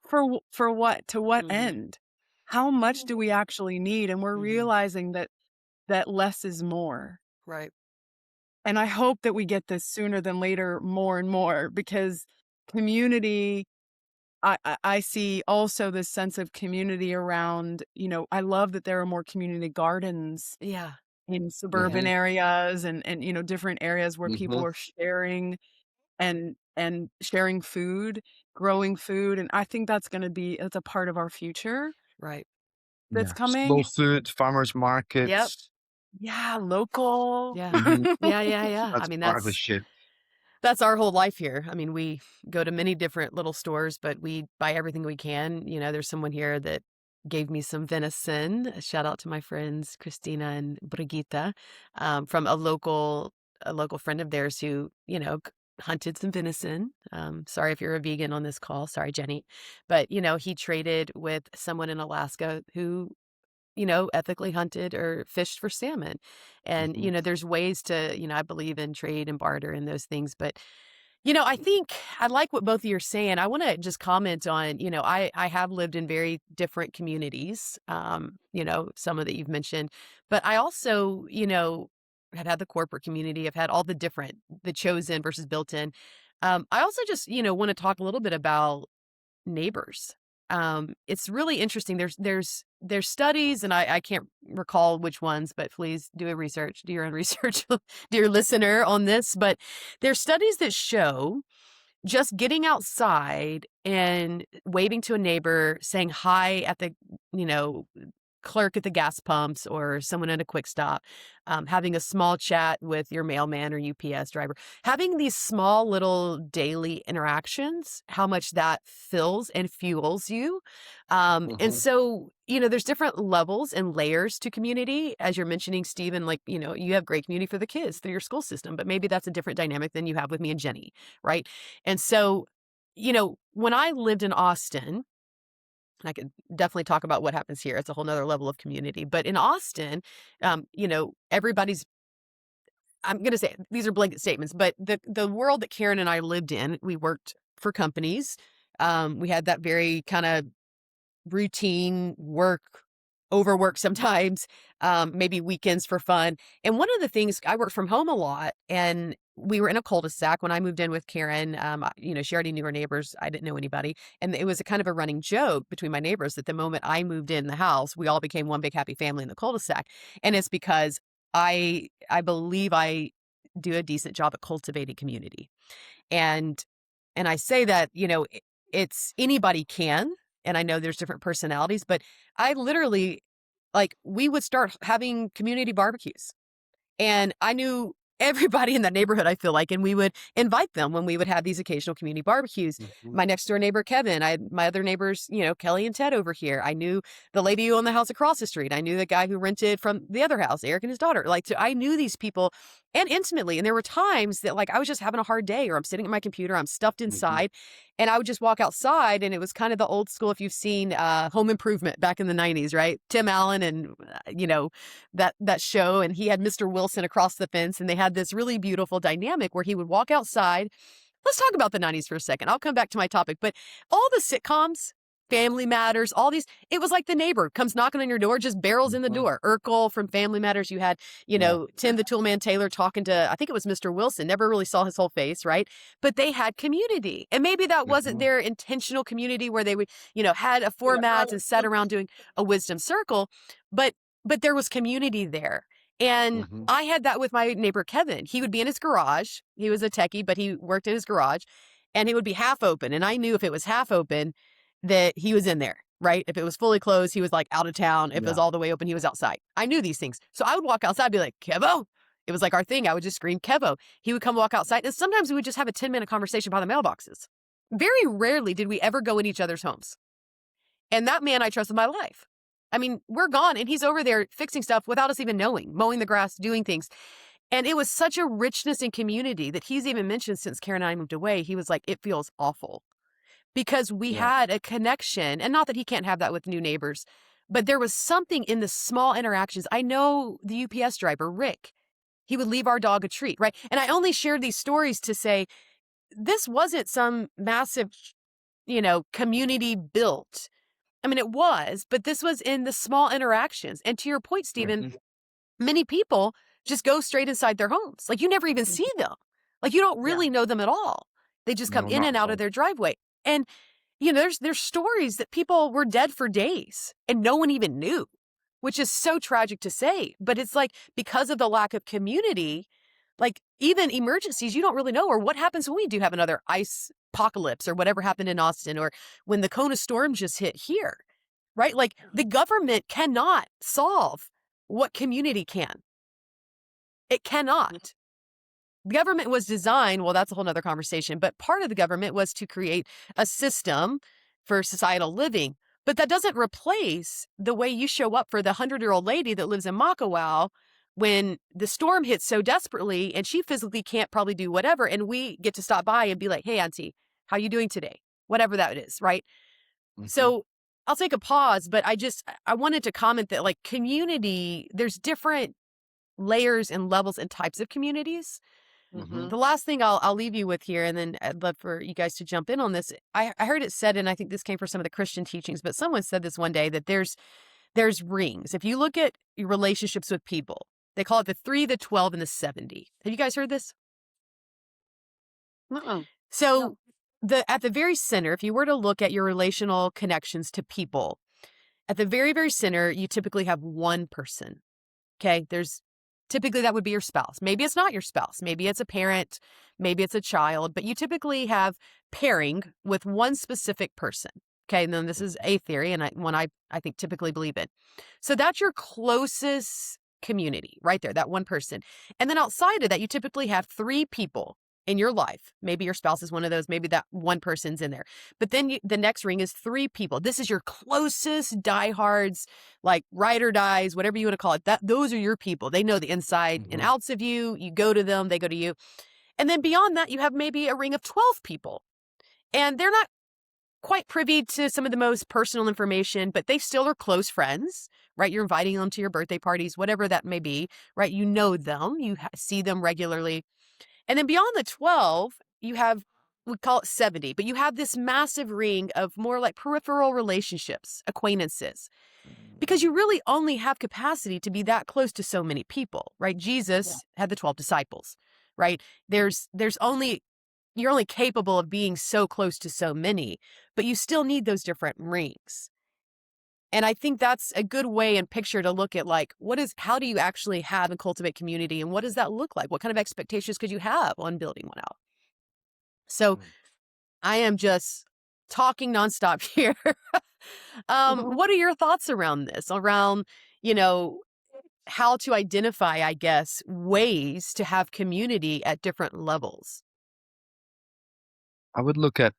For what? To what Mhm. end? How much do we actually need? And we're Mhm. realizing that less is more. Right. And I hope that we get this sooner than later more and more because community I see also this sense of community around, I love that there are more community gardens Yeah. in suburban Mhm. areas and different areas where people Mhm. are sharing and sharing food, growing food, and I think that's a part of our future Right. that's Yeah. Slow coming. food, farmers Yep. markets. Yeah, local. Yeah. Mhm. Yeah, yeah, yeah. I That's mean, part of the shift. that's our whole life here. I mean, we go to many different little stores, but we buy everything we can. There's someone here that gave me some venison. A shout out to my friends Christina and Brigitte, from a local friend of theirs who hunted some venison. Sorry if you're a vegan on this call. Sorry, Jenny, but he traded with someone in Alaska who ethically hunted or fished for salmon. And, Mhm. there's ways to, I believe in trade and barter and those things. But, I think I like what both of you are saying. I want to just comment on, I have lived in very different communities, some of that you've mentioned, but I also, have had the corporate community. I've had all the chosen versus built in. I also just, want to talk a little bit about neighbors. It's really interesting. There's studies, and I can't recall which ones, but please do your own research, dear listener, on this. But there's studies that show just getting outside and waving to a neighbor, saying hi at the, you know, clerk at the gas pumps or someone at a quick stop, having a small chat with your mailman or UPS driver, having these small little daily interactions, how much that fills and fuels you. And Mhm. so, there's different levels and layers to community. As you're mentioning, Stephen, like, you have great community for the kids through your school system, but maybe that's a different dynamic than you have with me and Jenny, right? And so, when I lived in Austin, I could definitely talk about what happens here. It's a whole nother level of community. But in Austin, everybody's, I'm going to say these are blanket statements, but the world that Karen and I lived in, we worked for companies. We had that very kind of routine work, overwork sometimes, maybe weekends for fun. And one of the things, I worked from home a lot, and we were in a cul-de-sac when I moved in with Karen. She already knew her neighbors. I didn't know anybody. And it was a kind of a running joke between my neighbors that the moment I moved in the house, we all became one big happy family in the cul-de-sac. And it's because I believe I do a decent job at cultivating community. And I say that, it's anybody can, and I know there's different personalities, but I literally, like, we would start having community barbecues. And I knew everybody in that neighborhood, I feel like, and we would invite them when we would have these occasional community barbecues. Mhm. My next door neighbor, Kevin, I had my other neighbors, Kelly and Ted over here. I knew the lady who owned the house across the street. I knew the guy who rented from the other house, Eric and his daughter. Like, so I knew these people and intimately. And there were times that, like, I was just having a hard day, or I'm sitting at my computer, I'm stuffed Mhm. inside, and I would just walk outside. And it was kind of the old school, if you've seen Home Improvement back in the 90s, right? Tim Allen and, that show, and he had Mr. Wilson across the fence, and they had this really beautiful dynamic where he would walk outside. Let's talk about the 90s for a second. I'll come back to my topic, but all the sitcoms, Family Matters, all these, it was like the neighbor comes knocking on your door, just barrels in the Mhm. door. Urkel from Family Matters, you had, Yeah. Tim the Toolman Taylor talking to, I think it was Mr. Wilson, never really saw his whole face, right? But they had community. And maybe that wasn't Mhm. their intentional community where they would, had a format and sat around doing a wisdom circle, but there was community there. And Mhm. I had that with my neighbor Kevin. He would be in his garage. He was a techie, but he worked in his garage, and it would be half open. And I knew if it was half open that he was in there, right? If it was fully closed, he was like out of town. If it was Yeah. all the way open, he was outside. I knew these things. So I would walk outside and be like, Kevo. It was like our thing. I would just scream Kevo. He would come walk outside. And sometimes we would just have a 10-minute conversation by the mailboxes. Very rarely did we ever go in each other's homes. And that man I trust with my life. I mean, we're gone and he's over there fixing stuff without us even knowing, mowing the grass, doing things. And it was such a richness in community that he's even mentioned since Karen and I moved away. He was like, it feels awful because we Yeah. had a connection. And not that he can't have that with new neighbors, but there was something in the small interactions. I know the UPS driver, Rick, he would leave our dog a treat, right? And I only shared these stories to say this wasn't some massive, community built. I mean, it was, but this was in the small interactions. And to your point, Stephen, Mhm. many people just go straight inside their homes. Like you never even see them. Like you don't Yeah. really know them at all. They just come No, in not and at out of all. their driveway. And there's stories that people were dead for days and no one even knew, which is so tragic to say. But it's like because of the lack of community, like even emergencies, you don't really know. Or what happens when we do have another ice apocalypse or whatever happened in Austin or when the Kona storm just hit here, right? Like the government cannot solve what community can. It cannot. The government was designed, well, that's a whole nother conversation, but part of the government was to create a system for societal living. But that doesn't replace the way you show up for the 100-year-old lady that lives in Makawao when the storm hits so desperately and she physically can't probably do whatever. And we get to stop by and be like, hey, Auntie, how you doing today? Whatever that is, right? Mhm. So I'll take a pause, but I wanted to comment that like community, there's different layers and levels and types of communities. Mhm. The last thing I'll leave you with here, and then I'd love for you guys to jump in on this. I heard it said, and I think this came from some of the Christian teachings, but someone said this one day that there's rings. If you look at your relationships with people, they call it the 3, the 12, and the 70. Have you guys heard this? Uh-uh. So at the very center, if you were to look at your relational connections to people, at the very, very center, you typically have one person. Okay. There's typically that would be your spouse. Maybe it's not your spouse. Maybe it's a parent. Maybe it's a child, but you typically have pairing with one specific person. Okay. And then this is a theory and one I think typically believe in. So that's your closest community right there, that one person. And then outside of that, you typically have 3 people in your life. Maybe your spouse is one of those. Maybe that one person's in there. But then the next ring is 3 people. This is your closest diehards, like ride or dies, whatever you want to call it. Those are your people. They know the inside and Mhm. outs of you. You go to them, they go to you. And then beyond that, you have maybe a ring of 12 people. And they're not quite privy to some of the most personal information, but they still are close friends, right? You're inviting them to your birthday parties, whatever that may be, right? You know them, you see them regularly. And then beyond the 12, you have, we call it 70, but you have this massive ring of more like peripheral relationships, acquaintances, because you really only have capacity to be that close to so many people, right? Yeah. Jesus had the 12 disciples, right? There's only, you're only capable of being so close to so many, but you still need those different rings. And I think that's a good way and picture to look at like, how do you actually have and cultivate community? And what does that look like? What kind of expectations could you have on building one out? So Mm. I am just talking nonstop here. What are your thoughts around this? Around, you know, how to identify, I guess, ways to have community at different levels. I would look at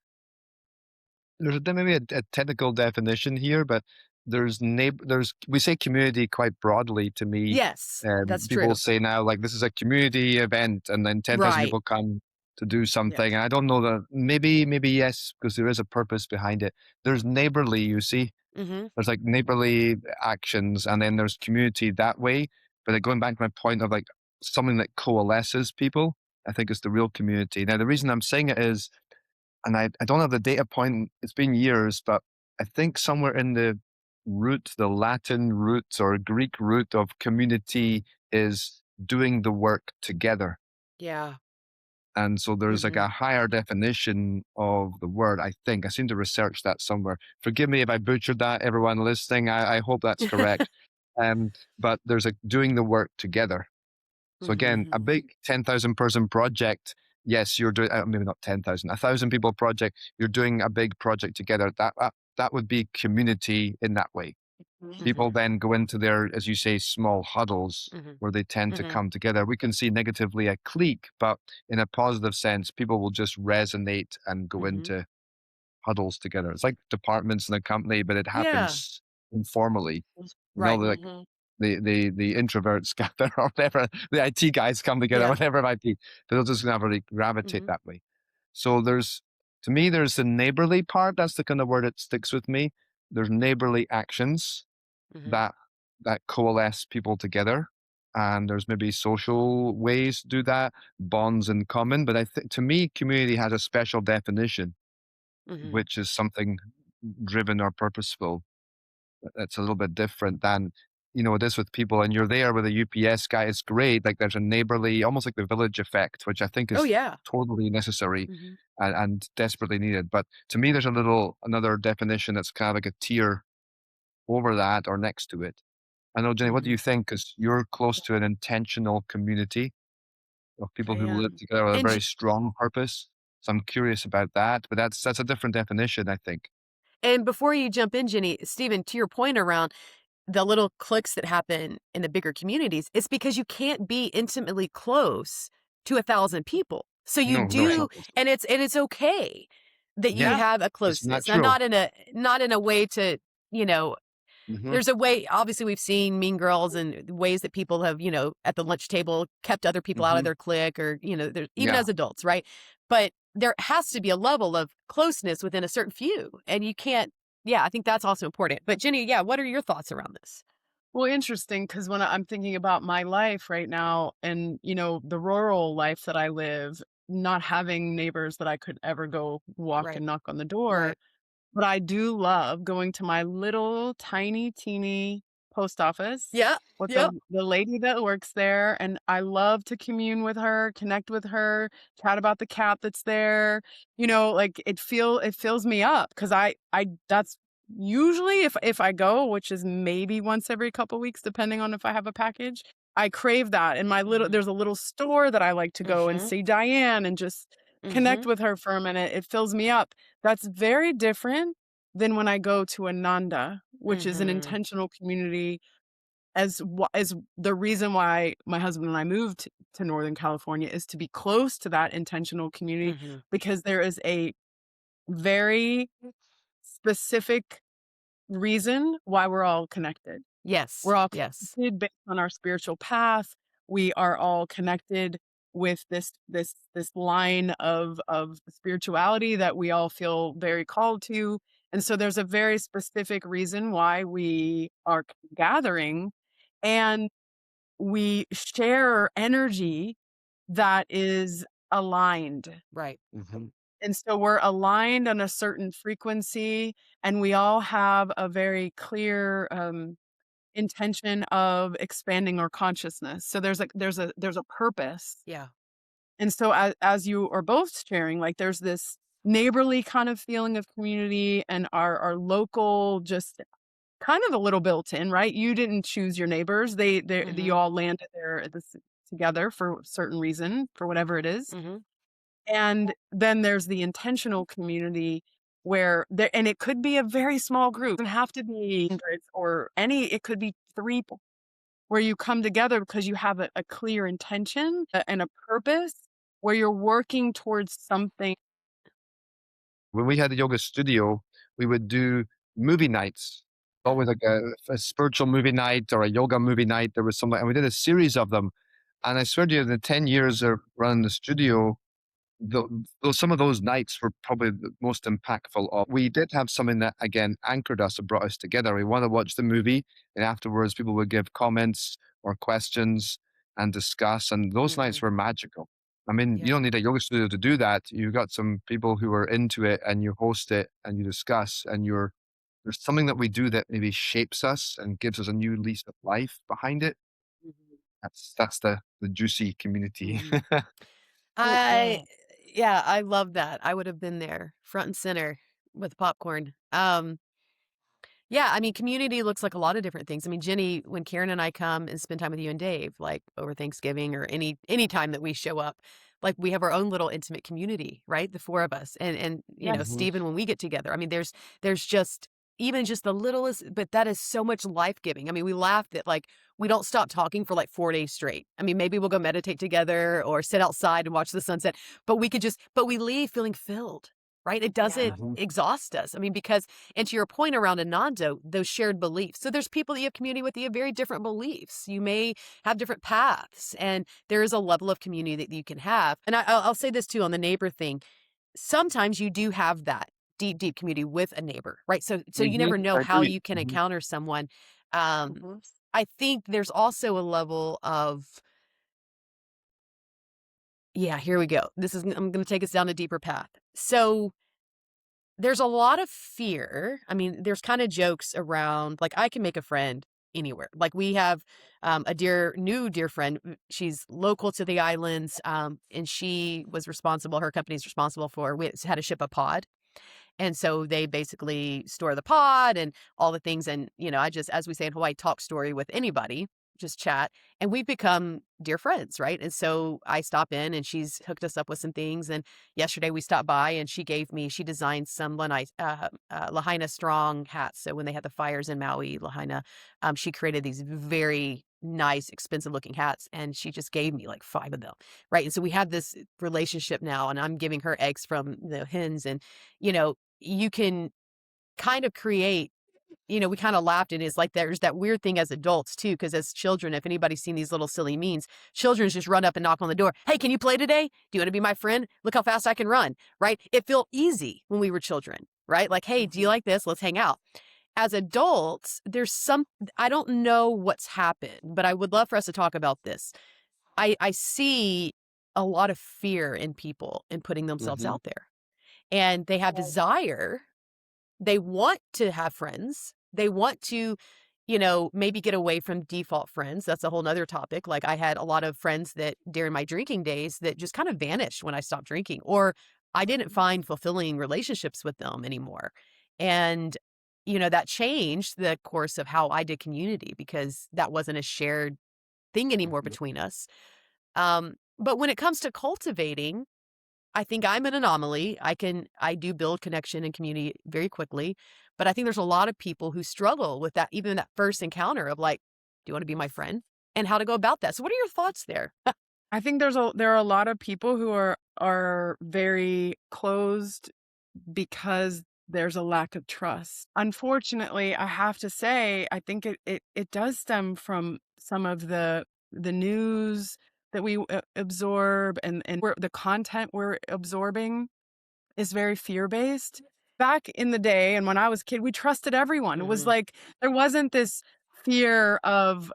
maybe a technical definition here, but there's we say community quite broadly to me. Yes, that's People true. say now like this is a community event, and then 10,000 Right. people come to do Yeah. something. And I don't know that maybe yes, because there is a purpose behind it. There's neighborly, you see. Mm-hmm. There's like neighborly actions, and then there's community that way. But like, going back to my point of like something that coalesces people, I think is the real community. Now, the reason I'm saying it is, and I don't have the data point, it's been years, but I think somewhere in the Latin root or Greek root of community is doing the work together. Yeah. And so there's like Mm-hmm. a higher definition of the word, I think. I seem to research that somewhere. Forgive me if I butchered that, everyone listening. I hope that's correct. But there's like doing the work together. So again, Mm-hmm. a big 10,000 person project, yes, you're doing, maybe not 10,000, 1,000 people project, you're doing a big project together. That would be community in that way. People Mm-hmm. then go into their, as you say, small huddles Mm-hmm. where they tend to Mm-hmm. come together. We can see negatively a clique, but in a positive sense, people will just resonate and go Mm-hmm. into huddles together. It's like departments in a company, but it Yeah. happens. informally. You know, Right. like the introverts gather or whatever, the IT guys come together, Yeah. whatever it might be. They'll just naturally gravitate Mhm. that way. So to me, there's the neighborly part. That's the kind of word that sticks with me. There's neighborly actions Mhm. that coalesce people together. And there's maybe social ways to do that, bonds in common. But I think to me, community has a special definition, Mhm. which is something driven or purposeful. That's a little bit different than, it is with people. And you're there with a UPS guy. It's great. Like there's a neighborly, almost like the village effect, which I think Oh, is yeah. totally necessary Mhm. and desperately needed. But to me, there's another definition that's kind of like a tier over that or next to it. I know, Jenny, what do Mhm. you think? Because you're close to an intentional community of people I who live am. together with a And very strong purpose. So I'm curious about that, but that's a different definition, I think. before you jump in, Jenny, Stephen, to your point around the little cliques that happen in the bigger communities, it's because you can't be intimately close to 1,000 people. So you No, no, it's do, not possible. and it's okay that you Yeah, have a it's closeness. Now, natural. not in a way to, you know, Hmm. there's a way, obviously we've seen Mean Girls and ways that people have, at the lunch table kept other people out of Hmm. their clique or, there's even Yeah. as adults, right? But there has to be a level of closeness within a certain few. And you can't, yeah, I think that's also important. But Jenny, yeah, what are your thoughts around this? Well, interesting because when I'm thinking about my life right now and, the rural life that I live, not having neighbors that I could ever go walk Right. and knock on the door. Right. But I do love going to my little tiny teeny post office Yeah. with the Yep. the lady that works there, and I love to commune with her, connect with her, chat about the cat that's there. Like it fills me up because I that's usually if I go, which is maybe once every couple weeks, depending on if I have a package. I crave that. And Mhm. there's a little store that I like to go and Mhm. see Diane and just connect Mhm. with her for a minute. It fills me up. That's very different than when I go to Ananda, which is an Mhm. intentional community as the reason why my husband and I moved to Northern California is to be close to that intentional community Mhm. because there is a very specific reason why we're all connected. We're Yes. all Yes. connected based on our spiritual path. We are all connected with this line of spirituality that we all feel very called to. And so there's a very specific reason why we are gathering and we share energy that is aligned. Right. Hmm. And so we're aligned on a certain frequency and we all have a very clear intention of expanding our consciousness. So there's a purpose. Yeah. And so as you are both sharing, like there's this neighborly kind of feeling of community and our local just kind of a little built in, right? You didn't choose your neighbors. You Mhm. all landed there at this together for a certain reason, for whatever it is. Mhm. And then there's the intentional community where there and it could be a very small group. It doesn't have to be hundreds or any it could be 3 people where you come together because you have a clear intention and a purpose where you're working towards something. When we had the yoga studio, we would do movie nights. Always like a spiritual movie night or a yoga movie night. There was something, and we did a series of them. And I swear to you, in the 10 years of running the studio, some of those nights were probably the most impactful. We did have something that again anchored us and brought us together. We want to watch the movie, and afterwards, people would give comments or questions and discuss. And those nights Mhm. were magical. I mean, you Yeah. don't need a yoga studio to do that. You got some people who are into it, and you host it, and you discuss, and there's something that we do that maybe shapes us and gives us a new lease of life behind it. Mhm. That's the juicy community. Mhm. Well, I Yeah, I love that. I would have been there front and center with popcorn. Yeah, I mean, community looks like a lot of different things. I mean, Jenny, when Karen and I come and spend time with you and Dave, like over Thanksgiving or any time that we show up, like we have our own little intimate community, right? The four of us. And yes. Hmm. Stephen, when we get together, I mean, there's just even just the littlest, but that is so much life-giving. I mean, we laugh that like we don't stop talking for like 4 days straight. I mean, maybe we'll go meditate together or sit outside and watch the sunset, but we leave feeling filled. right? It Yeah. doesn't exhaust us. I mean, because, and to your point around Anando, those shared beliefs. So there's people that you have community with that you have very different beliefs. You may have different paths, and there is a level of community that you can have. And I'll say this too on the neighbor thing. Sometimes you do have that deep community with a neighbor, right? So you never know I how agree. you can Mhm. encounter someone. Um, Mhm. I think there's also a level of, yeah, here we go. I'm going to take us down a deeper path. So there's a lot of fear. I mean, there's kind of jokes around, like, I can make a friend anywhere. Like, we have a new dear friend. She's local to the islands, and she was responsible. Her company's responsible for. We had to ship a pod, and so they basically store the pod and all the things. And, I just, as we say in Hawaii, talk story with anybody, just chat. And we've become dear friends, right? And so I stop in and she's hooked us up with some things. And yesterday we stopped by and she designed some Lahaina strong hats. So when they had the fires in Maui, Lahaina, she created these very nice, expensive looking hats. And she just gave me like 5 of them. Right. And so we have this relationship now, and I'm giving her eggs from the hens. And, you can kind of create, we kind of laughed, and it's like there's that weird thing as adults too, because as children, if anybody's seen these little silly memes, children just run up and knock on the door. Hey, can you play today? Do you want to be my friend? Look how fast I can run, right? It felt easy when we were children, right? Like, hey, do you Mhm. like this? Let's hang out. As adults, I don't know what's happened, but I would love for us to talk about this. I see a lot of fear in people in putting themselves Mhm. out there, and they have desire. They want to have friends. They want to, maybe get away from default friends. That's a whole nother topic. Like, I had a lot of friends that during my drinking days that just kind of vanished when I stopped drinking, or I didn't find fulfilling relationships with them anymore. And, that changed the course of how I did community, because that wasn't a shared thing anymore Mhm. between us. But when it comes to cultivating, I think I'm an anomaly. I do build connection and community very quickly, but I think there's a lot of people who struggle with that, even that first encounter of like, do you want to be my friend? And how to go about that. So what are your thoughts there? I think there are a lot of people who are very closed because there's a lack of trust. Unfortunately, I have to say, I think it does stem from some of the news that we absorb, and the content we're absorbing is very fear-based. Back in the day and when I was a kid, we trusted everyone. It was Mhm. like there wasn't this fear of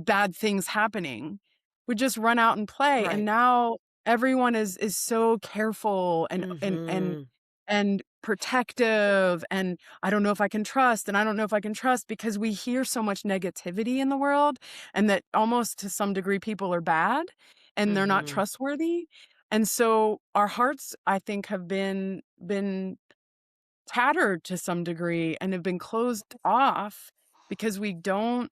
bad things happening. We just run out and play, and Right. now everyone is so careful Mhm. and protective, and I don't know if I can trust, and I don't know if I can trust, because we hear so much negativity in the world, and that almost to some degree people are bad and they're not Mhm. trustworthy. And so our hearts, I think, have been tattered to some degree and have been closed off because we don't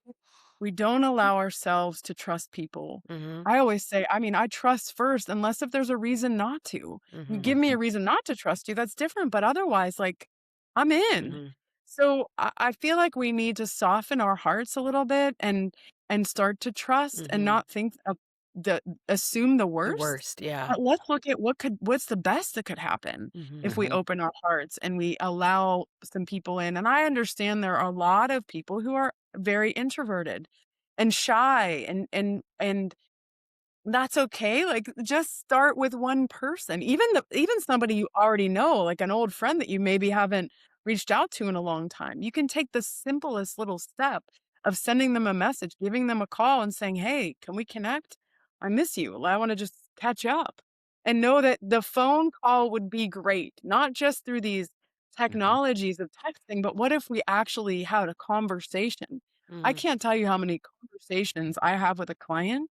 allow ourselves to trust people. Mhm. I always say, I mean, I trust first, unless if there's a reason not to. You Mhm. give me Mhm. a reason not to trust you, that's different. But otherwise, like, I'm in. Mhm. So I feel like we need to soften our hearts a little bit and start to trust and Mhm. not think of the assume the The worst. worst, yeah. But let's look at what's the best that could happen Mhm. if we Mhm. open our hearts and we allow some people in. And I understand there are a lot of people who are very introverted and shy, and that's okay. Like, just start with one person, even somebody you already know, like an old friend that you maybe haven't reached out to in a long time. You can take the simplest little step of sending them a message, giving them a call and saying, "Hey, can we connect? I miss you. I want to just catch up." And know that the phone call would be great, not just through these Mhm. technologies of texting, but what if we actually had a conversation? I Mhm. can't tell you how many conversations I have with a client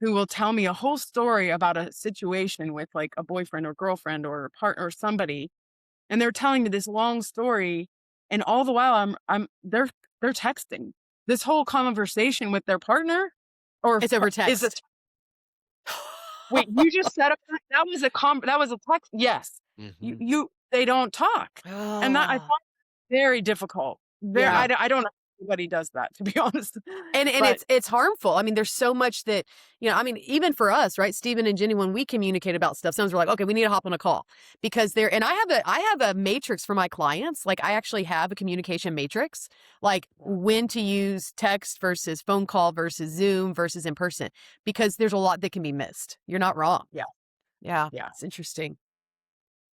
who will tell me a whole story about a situation with, like, a boyfriend or girlfriend or a partner or somebody, and they're telling me this long story, and all the while they're texting. This whole conversation with their partner or It's over is a text. wait, you just said that was a text? Yes. Mhm. They don't talk, and that I Ah, find very difficult. Ver yeah. I don't know. everybody does that, to be honest. And But it's harmful. I mean, there's so much that, I mean, even for us, right, Stephen and Jenny, when we communicate about stuff, sometimes we're like, okay, we need to hop on a call because there. And I have a matrix for my clients. Like I actually have a communication matrix, like when to use text versus phone call versus Zoom versus in person, because there's a lot that can be missed. You're not wrong. yeah, Yeah, yeah, it's interesting.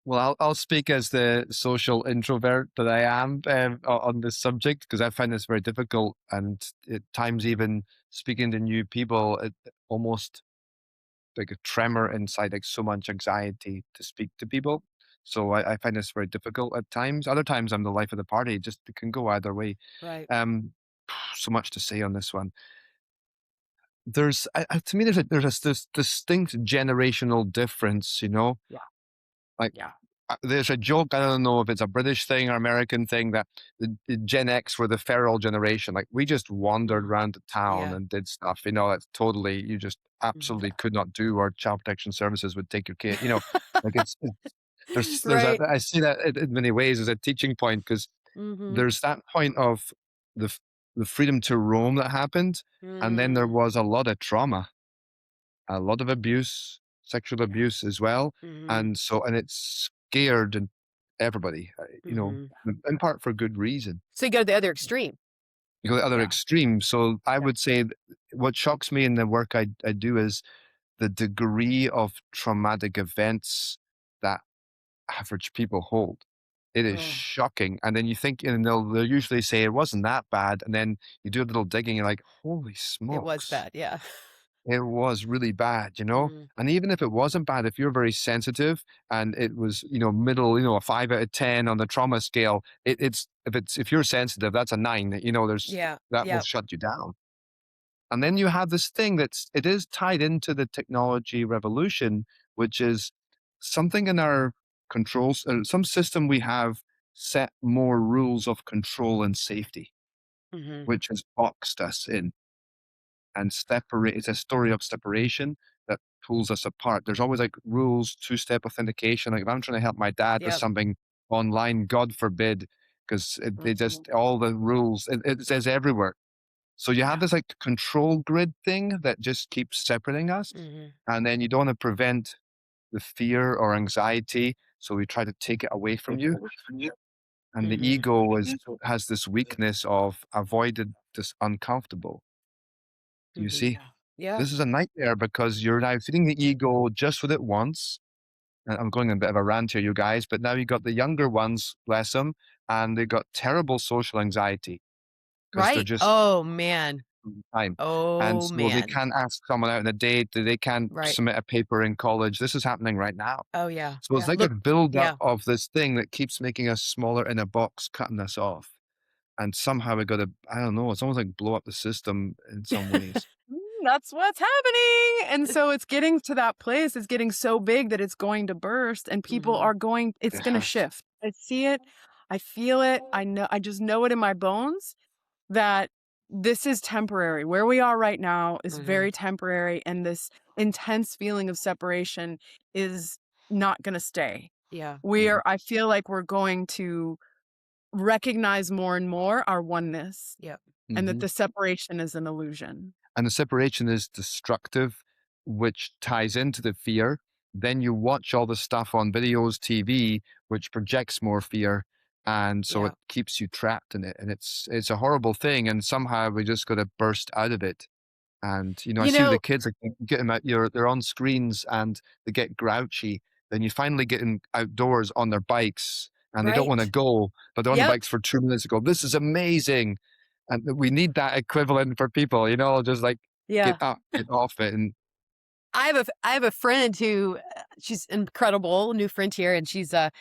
Well, I'll speak as the social introvert that I am on this subject because I find this very difficult, and at times even speaking to new people, it almost like a tremor inside, like so much anxiety to speak to people. So I find this very difficult at times. Other times I'm the life of the party. Just it can go either way. Right. Um, so much to say on this one. To me there's this distinct generational difference. yeah, Like yeah. there's a joke, I don't know if it's a British thing or American thing, that the Gen X were the feral generation. Like we just wandered Mm, around the town yeah. and did stuff. That's totally you just Mhm. absolutely could not do, or child protection services would take your kid. Like it's there's a Right. I see that in many ways as a teaching point because Mhm. there's that point of the f- the freedom to roam that happened, and then there Mm. was a lot of trauma, a lot of abuse, sexual Yeah. abuse as well, Mhm. and it's scared and everybody, Mhm. in part for good reason. So you go to the other extreme. You go the other Yeah. extreme. So I Yeah. would say what shocks me in the work I do is the degree of traumatic events that average people hold. It is Oh, shocking. And then you think, and they'll usually say it wasn't that bad, and then you do a little digging, you're like, holy it was smokes. bad. Yeah. It was really bad. Mm. And even if it wasn't bad, if you're very sensitive and it was, middle, a 5 out of 10 on the trauma scale, if you're sensitive, that's a 9, Yeah. that will Yeah. shut you down. And then you have this thing it is tied into the technology revolution, which is something in our controls, some system we have set more rules of control and safety, Mhm. which has boxed us in and separate. It's a story of separation that pulls us apart. There's always like rules, two-step authentication. Like if I'm trying to help my dad with Yep. something online, God forbid, because they Mhm. just all the rules. It says everywhere. So you have Yeah. this like control grid thing that just keeps separating us, Mhm. and then you don't want to prevent the fear or anxiety, so we try to take it away from you. And the Mhm. ego has this weakness of avoided this uncomfortable. Do you Mhm. see? Yeah. This is a nightmare because you're now feeding the ego just with it once. And I'm going on a bit of a rant here, you guys, but now you got the younger ones, bless them, and they got terrible social anxiety because they're Right. just Oh man. time. And Oh so they man. can't ask someone out on a date, they can't Right. submit a paper in college. This is happening right now. Oh yeah. So it's like a Look. build up Yeah. of this thing that keeps making us smaller in a box, cutting us off. And somehow we gotta, I don't know, it's almost like blow up the system in some ways. That's what's happening. And so it's getting to that place. It's getting so big that it's going to burst and people Mhm. are going, it's going to Yeah. shift. I see it. I feel it. I just know it in my bones that this is temporary. Where we are right now is Mhm. very temporary. And this intense feeling of separation is not going to stay. Yeah. Mhm. I feel like we're going to recognize more and more our oneness Yep. and that Mhm. the separation is an illusion. And the separation is destructive, which ties into the fear. Then you watch all the stuff on videos, TV, which projects more fear. And so it Yeah. keeps you trapped in it. And it's a horrible thing. And somehow we just got to burst out of it. And I You see with the know. kids, like you get them out, they're on screens and they get grouchy. Then you finally get them outdoors on their bikes and they don't want to Right. go, but they're on the Yep. bikes for 2 minutes to go, this is amazing. And we need that equivalent for people, just like get Yeah. up, get off it. And I have a friend who she's incredible, new friend here, and she's a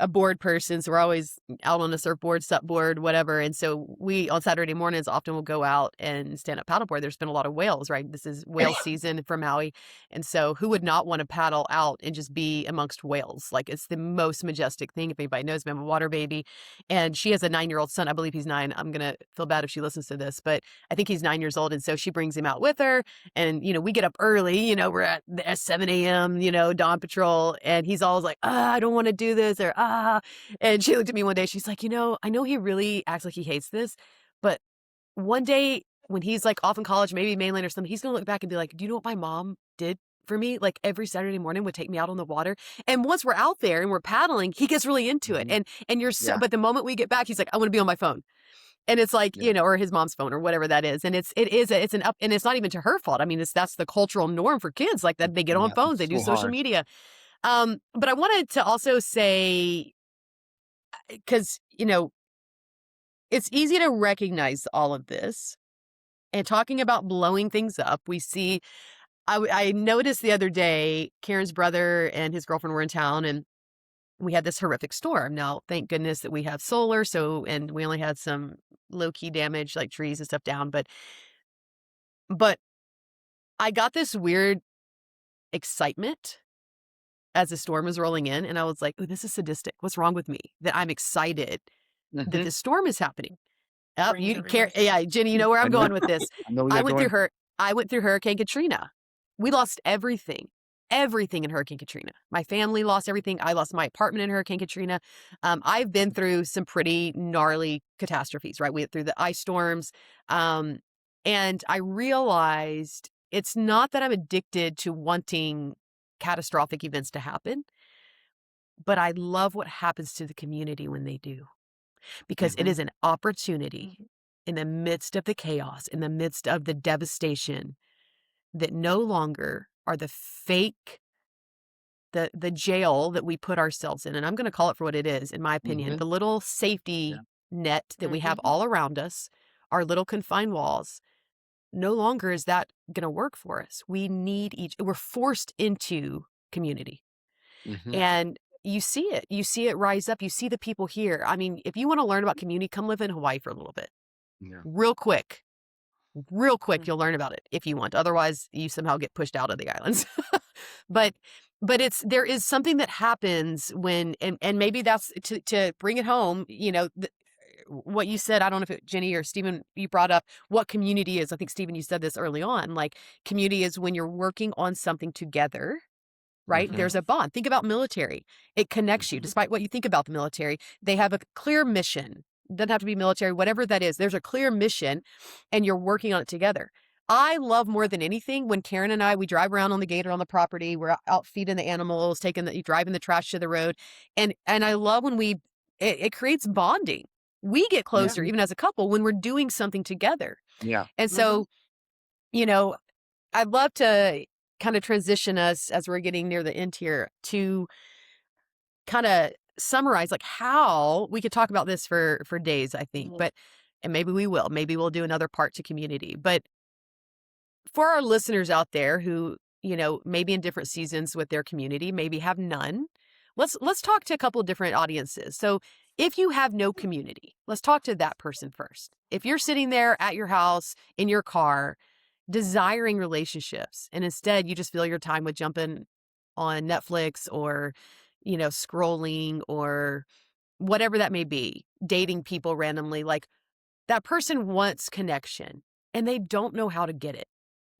board person, so we're always out on the surfboard, sup board, whatever. And so we on Saturday mornings often will go out and stand up paddleboard. There's been a lot of whales, right? This is whale season for Maui, and so who would not want to paddle out and just be amongst whales? Like it's the most majestic thing. If anybody knows me, I'm a water baby, and she has a 9-year-old son. I believe he's 9. I'm gonna feel bad if she listens to this, but I think he's 9 years old, and so she brings him out with her. And we get up early. We're at 7 a.m. Dawn patrol, and he's always like, I don't want to do this, or. And she looked at me one day. She's like, I know he really acts like he hates this, but one day when he's like off in college, maybe mainland or something, he's gonna look back and be like, "Do you know what my mom did for me? Like every Saturday morning would take me out on the water." And once we're out there and we're paddling, he gets really into it. Mhm. And you're so, Yeah, but the moment we get back, he's like, "I want to be on my phone." And it's like, yeah. or his mom's phone or whatever that is. And it's an up, and it's not even to her fault. I mean, that's the cultural norm for kids like that. They get on Yeah, phones, they it's do so social hard. media. But I wanted to also say, because, it's easy to recognize all of this. And talking about blowing things up, we see, I noticed the other day, Karen's brother and his girlfriend were in town and we had this horrific storm. Now, thank goodness that we have solar. So, and we only had some low key damage like trees and stuff down. But I got this weird excitement as the storm was rolling in. And I was like, oh, this is sadistic. What's wrong with me that I'm excited that Mhm. this storm is happening? Oh, Brings you care. everybody Yeah, Jenny, you together. know where I I'm know going with this. I know where I you're went through going. her I went through Hurricane Katrina. We lost everything. Everything in Hurricane Katrina. My family lost everything. I lost my apartment in Hurricane Katrina. I've been through some pretty gnarly catastrophes, right? We went through the ice storms. Um, and I realized it's not that I'm addicted to wanting catastrophic events to happen, but I love what happens to the community when they do, because it is Mhm, an opportunity Mhm. in the midst of the chaos, in the midst of the devastation, that no longer are the fake, the jail that we put ourselves in. And I'm going to call it for what it is, in my opinion, mhm. the little Yeah. safety net that we have Mhm. all around us, our little confined walls. No longer is that going to work for us. We're forced into community. Mhm. Yeah. And you see it rise up. You see the people here. I mean, if you want to learn about community, come live in Hawaii for a little bit, Yeah. real quick. Real quick, Mm. you'll learn about it if you want. Otherwise, you somehow get pushed out of the islands. but there is something that happens when, and maybe that's to bring it home. What you said. I don't know if Jenny or Stephen, you brought up what community is. I think Stephen, you said this early on. Like, community is when you're working on something together. Right? Mhm, There's Mhm. a bond. Think about military. It connects you, mhm. despite what you think about the military. They have a clear mission. Doesn't have to be military, whatever that is. There's a clear mission and you're working on it together. I love more than anything when Karen and we drive around on the gator on the property. We're out feeding the animals, driving the trash to the road. And I love when it creates bonding. We get Yeah. closer, Mhm. even as a couple, when we're doing something together. Yeah. And Mhm. so, you know, I'd love to kind of transition us as we're getting near the end here to kind of summarize like how we could talk about this for days, I think. Mhm. But and maybe we will. Maybe we'll do another part to community. But for our listeners out there who, maybe in different seasons with their community, maybe have none, let's talk to a couple of different audiences. So if you have no community, let's talk to that person first. If you're sitting there at your house in your car desiring relationships and instead you just fill your time with jumping on Netflix or scrolling or whatever that may be, dating people randomly, like, that person wants connection and they don't know how to get it.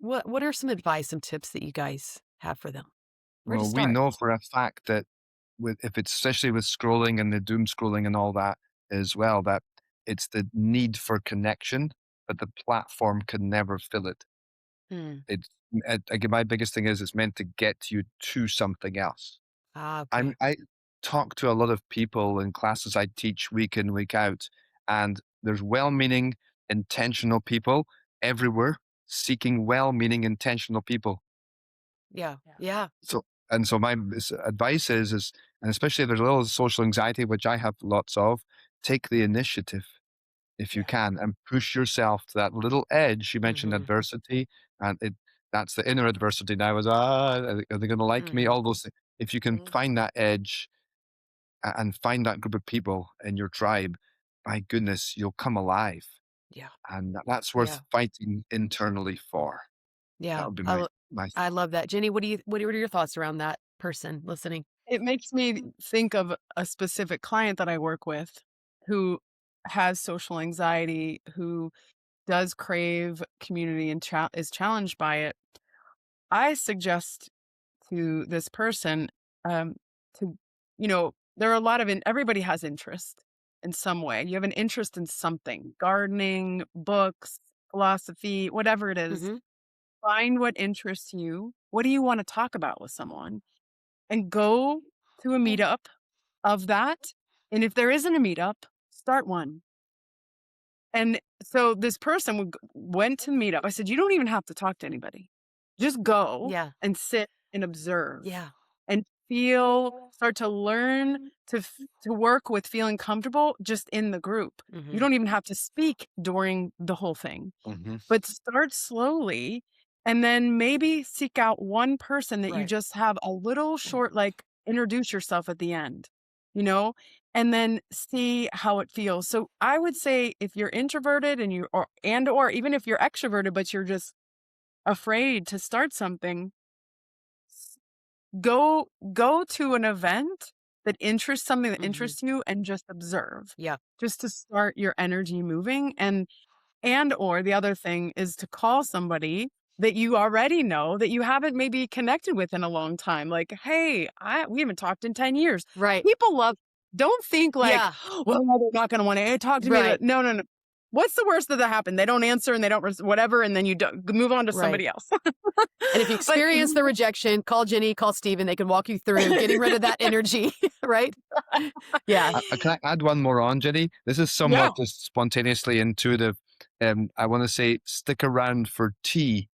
What are some advice, some tips that you guys have for them? Where to Well, we start? know for a fact that if it's especially with scrolling and the doom scrolling and all that as well, that it's the need for connection, but the platform can never fill it. Hmm. It's again, my biggest thing is it's meant to get you to something else. Ah, okay. I talk to a lot of people in classes I teach week in, week out, and there's well-meaning, intentional people everywhere seeking well-meaning, intentional people. Yeah. Yeah. Yeah. So so my advice is, and especially if there's a little social anxiety, which I have lots of, take the initiative if you Yeah. can and push yourself to that little edge. You mentioned Mm-hmm. adversity, and that's the inner adversity now is, are they going to like me? Mm-hmm. All those things. If you can Mhm. find that edge and find that group of people in your tribe, my goodness, you'll come alive. Yeah. And that's Yeah. worth fighting internally for. That Yeah. would be I, my, lo- my I thought. love that. Jenny, what are your thoughts around that person listening? It makes me think of a specific client that I work with who has social anxiety, who does crave community and is challenged by it. I suggest to this person, to, there are a lot of, everybody has interest. in some way. You have an interest in something, gardening, books, philosophy, whatever it is. Mhm. Find what interests you. What do you want to talk about with someone? And go to a meetup of that. And if there isn't a meetup, start one. And so this person went to the meetup. I said, you don't even have to talk to anybody. Just go Yeah. and sit and observe Yeah. and start to learn to work with feeling comfortable just in the group. You Mhm. don't even have to speak during the whole thing, Mhm. but start slowly and then maybe seek out one person that you Right. just have a little short, like introduce yourself at the end, you know, and then see how it feels. So I would say if you're introverted or even if you're extroverted, but you're just afraid to start something, go to an event that interests something that Mhm. interests you and just observe, Yeah. just to start your energy moving. And or the other thing is to call somebody that you already know that you haven't maybe connected with in a long time. Like, hey, we haven't talked in 10 years. Right. People love, don't think like, Yeah. well, no, they're not going to want to talk to me. Right. No, no, no. What's the worst that happened? They don't answer and they don't, whatever. And then you move on to Right. somebody else. And if you But experience the rejection, call Jenny, call Steven. They can walk you through getting rid of that energy, right? Yeah. Can I add one more on, Jenny? This is yeah, somewhat just spontaneously intuitive. I want to say stick around for tea.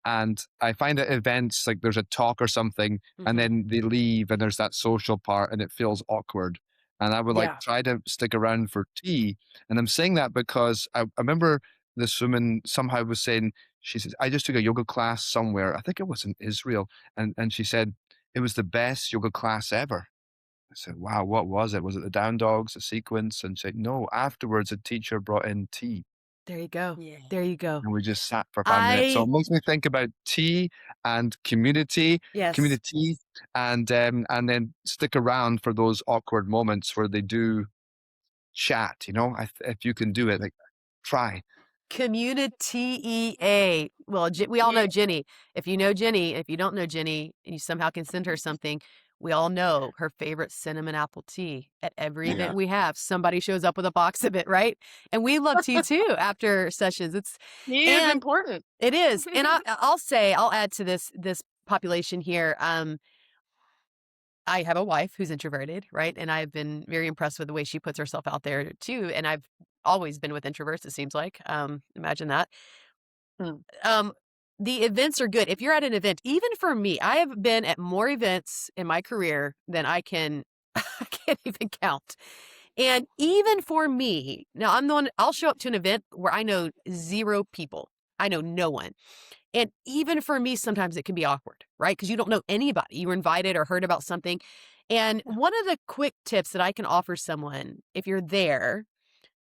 And I find at events like there's a talk or something, and Mhm. then they leave, and there's that social part, and it feels awkward. And I would like yeah, try to stick around for tea. And I'm saying that because I remember this woman somehow was saying, she says, I just took a yoga class somewhere. I think it was in Israel. And she said, it was the best yoga class ever. I said, wow, what was it? Was it the down dogs, the sequence? And she said, no, afterwards, a teacher brought in tea There you go. yeah, There you go. and we just sat for 5 minutes. So I it makes me think about tea and yes. community, and then stick around for those awkward moments where they do chat. If you can do it, like try. Community EA. Well, we all yeah, know Jenny. If you know Jenny, if you don't know Jenny, and you somehow can send her something, we all know her favorite cinnamon apple tea. At every event Yeah. we have, somebody shows up with a box of it, right? And we love tea too after sessions. he is And important. it is. And I'll add to this population here. I have a wife who's introverted, right? And I've been very impressed with the way she puts herself out there too. And I've always been with introverts, it seems like. Imagine that. Mm. Um, the events are good. If you're at an event, even for me, I have been at more events in my career than I can I can't even count. And even for me, now I'm the one, I'll show up to an event where I know zero people. I know no one. And even for me, sometimes it can be awkward, right? Because you don't know anybody. You were invited or heard about something. And one of the quick tips that I can offer someone, if you're there,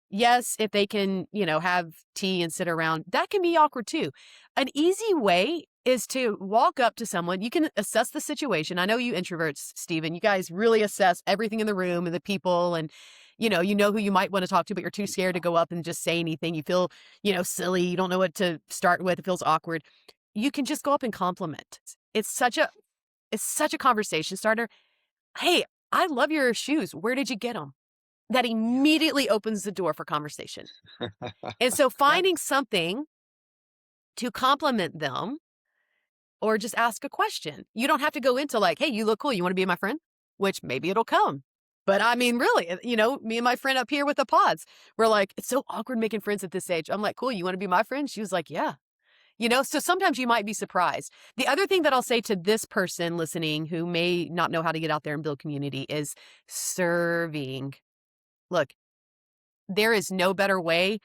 yes, if they can, have tea and sit around, that can be awkward too. An easy way is to walk up to someone. You can assess the situation. I know you introverts, Stephen, you guys really assess everything in the room and the people and you know who you might want to talk to, but you're too scared to go up and just say anything. You feel, silly. You don't know what to start with. It feels awkward. You can just go up and compliment. It's such a conversation starter. Hey, I love your shoes. Where did you get them? That immediately opens the door for conversation. And so Yeah. finding something to compliment them or just ask a question. You don't have to go into like, hey, you look cool. You want to be my friend? Which maybe it'll come. But I mean, really, me and my friend up here with the pods, we're like, it's so awkward making friends at this age. I'm like, cool. You want to be my friend? She was like, yeah. So sometimes you might be surprised. The other thing that I'll say to this person listening who may not know how to get out there and build community is serving. Look, there is no better way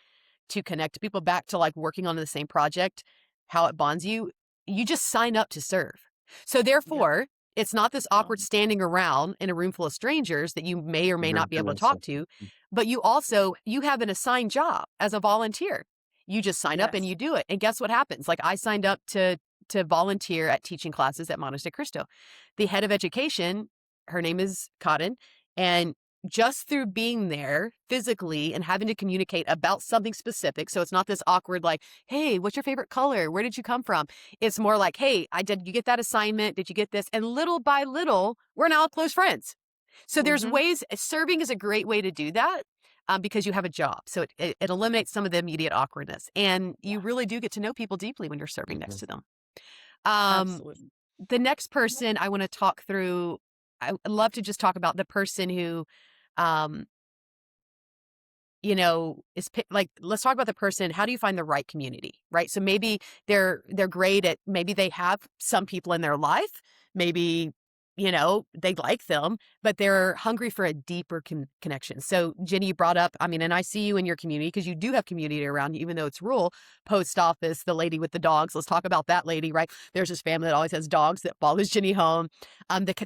to connect people back to like working on the same project, how it bonds you. You just sign up to serve. So Yeah. therefore, it's not this awkward Um, standing around in a room full of strangers that you may or may You're not be able doing to talk something. to, but you have an assigned job as a volunteer. You just sign up and yes. you do it. And guess what happens? Like I signed up to volunteer at teaching classes at Monte Cristo. The head of education, her name is Cotton, and just through being there physically and having to communicate about something specific. So it's not this awkward, like, hey, what's your favorite color? Where did you come from? It's more like, hey, did you get that assignment? Did you get this? And little by little, we're now close friends. So there's Hmm. ways, serving is a great way to do that. because you have a job. So it eliminates some of the immediate awkwardness. And you Yes, really do get to know people deeply when you're serving next Mhm. to them. Um, absolutely. the next person I want to talk through, I'd love to just talk about the person who, um, is like, let's talk about the person. How do you find the right community, right? So maybe they're great at, maybe they have some people in their life, maybe they like them, but they're hungry for a deeper connection. So Jenny, you brought up, I mean, and I see you in your community because you do have community around you, even though it's rural. Post office, the lady with the dogs. Let's talk about that lady, right? There's this family that always has dogs that follows Jenny home.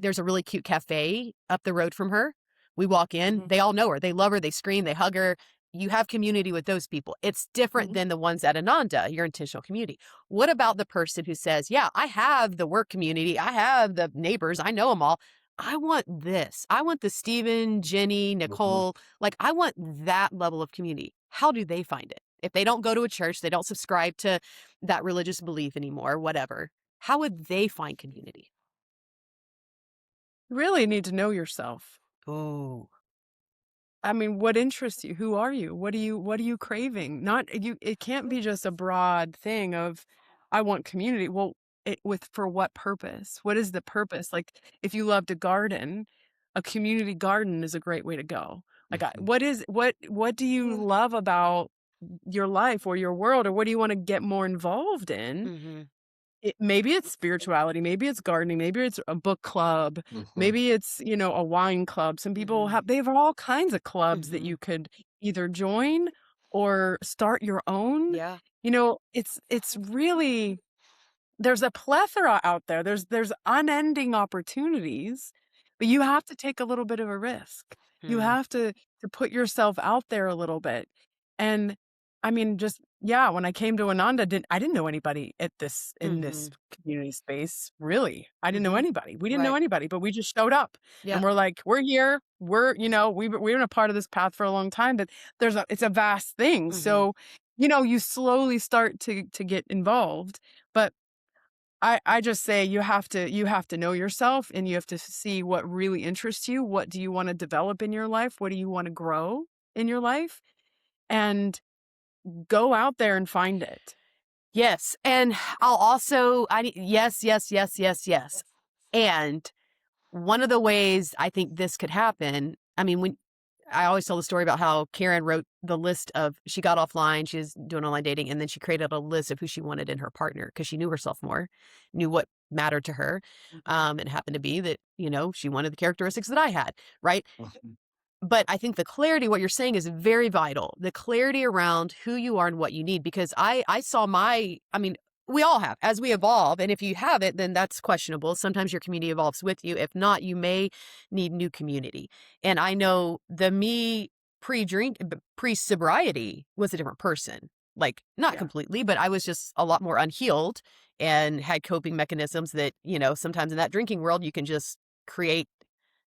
There's a really cute cafe up the road from her. We walk in, Mhm, they all know her. They love her. They scream, they hug her. You have community with those people. It's different mhm. than the ones at Ananda, your intentional community. What about the person who says, yeah, I have the work community, I have the neighbors, I know them all. I want this. I want the Stephen, Jenny, Mhm. Nicole. Like, I want that level of community. How do they find it? If they don't go to a church, they don't subscribe to that religious belief anymore, whatever. How would they find community? Really need to know yourself. Oh, I mean, what interests you? Who are you? What are you craving? Not you it can't be just a broad thing of I want community. Well, with for what purpose? What is the purpose? Like if you love to garden, a community garden is a great way to go. Like Mhm. what do you love about your life or your world or what do you want to get more involved in? mm-hmm, Maybe it's spirituality, maybe it's gardening, maybe it's a book club, Mhm. maybe it's, a wine club. Some people mm-hmm, they have all kinds of clubs that mm-hmm. you could either join or start your own. Yeah. It's really there's a plethora out there. There's unending opportunities, but you have to take a little bit of a risk. You Mm, have to put yourself out there a little bit. And I mean, just yeah, when I came to Ananda, I didn't know anybody at this in mm-hmm, this community space. Really. I didn't know mm-hmm. anybody. We didn't know Right. anybody, but we just showed up and Yeah. we're like, we're here. We've been a part of this path for a long time, but it's a vast thing. Mm-hmm. So, you slowly start to get involved. But I just say you have to know yourself and you have to see what really interests you. What do you want to develop in your life? What do you want to grow in your life? And go out there and find it. Yes, and I'll also yes, yes, yes, yes, yes. And one of the ways I think this could happen, I mean, when I always tell the story about how Karen wrote the list of, she got offline, she was doing online dating, and then she created a list of who she wanted in her partner because she knew herself more, knew what mattered to her. Mhm. It happened to be that, she wanted the characteristics that I had, right? Mhm. But I think the clarity, what you're saying is very vital. The clarity around who you are and what you need, because I saw I mean, we all have as we evolve. And if you have it, then that's questionable. Sometimes your community evolves with you. If not, you may need new community. And I know the me pre sobriety was a different person. Like, not Yeah. completely, but I was just a lot more unhealed and had coping mechanisms that, sometimes in that drinking world, you can just create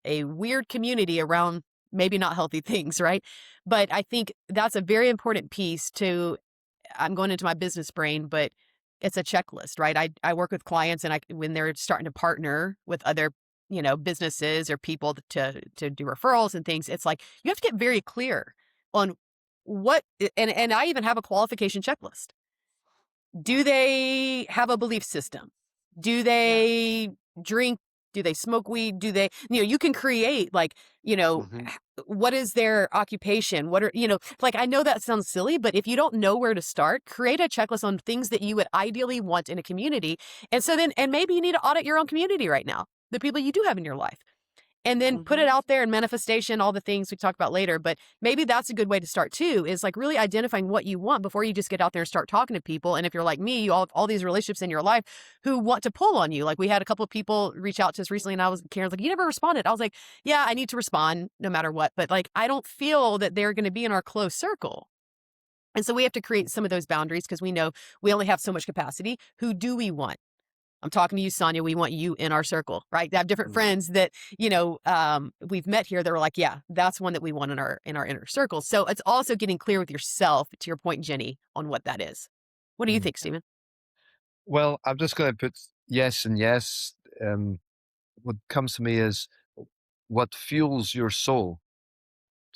a weird community around maybe not healthy things, right? But I think that's a very important piece to, I'm going into my business brain, but it's a checklist, right? I work with clients and when they're starting to partner with other, businesses or people to do referrals and things, it's like you have to get very clear on what, and I even have a qualification checklist. Do they have a belief system? Do Yeah. they drink? Do they smoke weed? Do they, you can create like, Mhm. what is their occupation? What are, like, I know that sounds silly, but if you don't know where to start, create a checklist on things that you would ideally want in a community. And so then, and maybe you need to audit your own community right now, the people you do have in your life, and then put it Mhm. out there in manifestation, all the things we talk about later. But maybe that's a good way to start too, is like really identifying what you want before you just get out there and start talking to people. And if you're like me, you all these relationships in your life who want to pull on you. Like, we had a couple of people reach out to us recently, and Karen's like, you never responded. I was like, yeah, I need to respond no matter what. But like, I don't feel that they're going to be in our close circle. And so we have to create some of those boundaries because we know we only have so much capacity. Who do we want? I'm talking to you, Sonia. We want you in our circle, right? I have different Mhm. friends that, we've met here that are like, yeah, that's one that we want in our inner circle. So it's also getting clear with yourself, to your point, Jenny, on what that is. What do you Mm. think, Stephen? Well, I'm just gonna put yes and yes. What comes to me is what fuels your soul.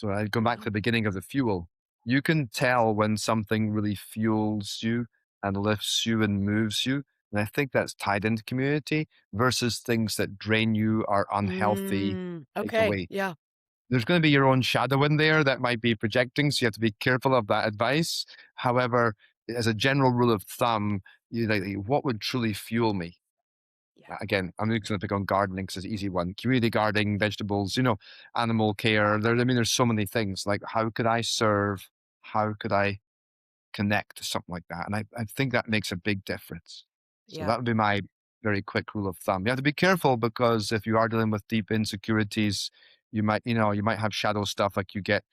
So I go back to Mhm. the beginning of the fuel. You can tell when something really fuels you and lifts you and moves you. And I think that's tied into community versus things that drain you, are unhealthy, take Okay. away. Yeah. There's going to be your own shadow in there that might be projecting, so you have to be careful of that advice. However, as a general rule of thumb, you like, what would truly fuel me? Yeah. Again, I'm just going to pick on gardening because it's an easy one. Community gardening, vegetables, animal care. There's so many things. Like, how could I serve? How could I connect to something like that? And I think that makes a big difference. So Yeah. that would be my very quick rule of thumb. You have to be careful because if you are dealing with deep insecurities, you might have shadow stuff like you get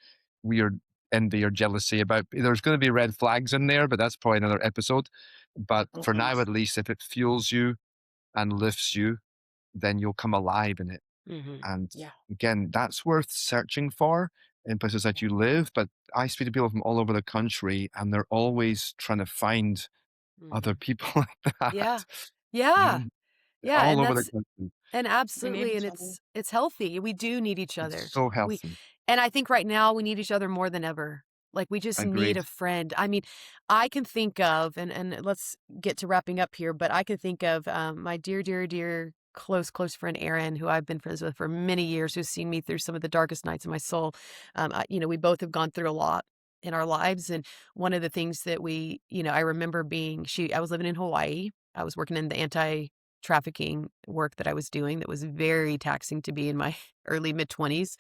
weird envy or jealousy about. There's going to be red flags in there, but that's probably another episode. But for now, at least, if it fuels you and lifts you, then you'll come alive in it. And Yeah. again, that's worth searching for in places that you live. But I speak to people from all over the country, and they're always trying to find other Mhm. people like Yeah. that. You Yeah. know, Yeah, all and over the that's country. and We need absolutely, and each other. it's healthy. We do need each It's other. so We healthy. and I think right now we need each other more than ever. Like, we just need Agreed. a friend. I mean, I can think of and let's get to wrapping up here, but I can think of, my dear, dear, dear close friend Erin, who I've been friends with for many years, who's seen me through some of the darkest nights of my soul. We both have gone through a lot in our lives, and one of the things that I remember I was living in Hawaii. I was working in the anti-trafficking work that I was doing that was very taxing to be in my early mid-20s,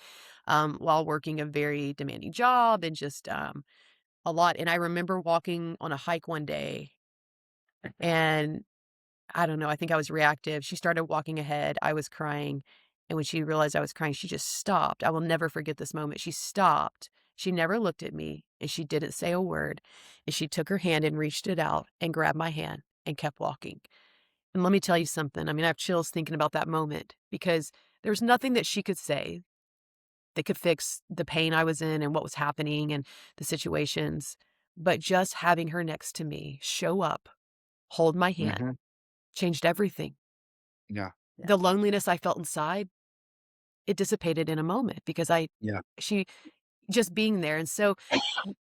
while working a very demanding job and just, a lot. And I remember walking on a hike one day, and I don't know, I think I was reactive. She started walking ahead. I was crying. And when she realized I was crying, she just stopped. I will never forget this moment. She stopped. She never looked at me and she didn't say a word. And she took her hand and reached it out and grabbed my hand and kept walking. And let me tell you something. I mean, I have chills thinking about that moment because there's nothing that she could say that could fix the pain I was in and what was happening and the situations. But just having her next to me, show up, hold my hand, Hmm. changed everything. Yeah. The loneliness I felt inside, it dissipated in a moment because Yeah. she just being there. And so,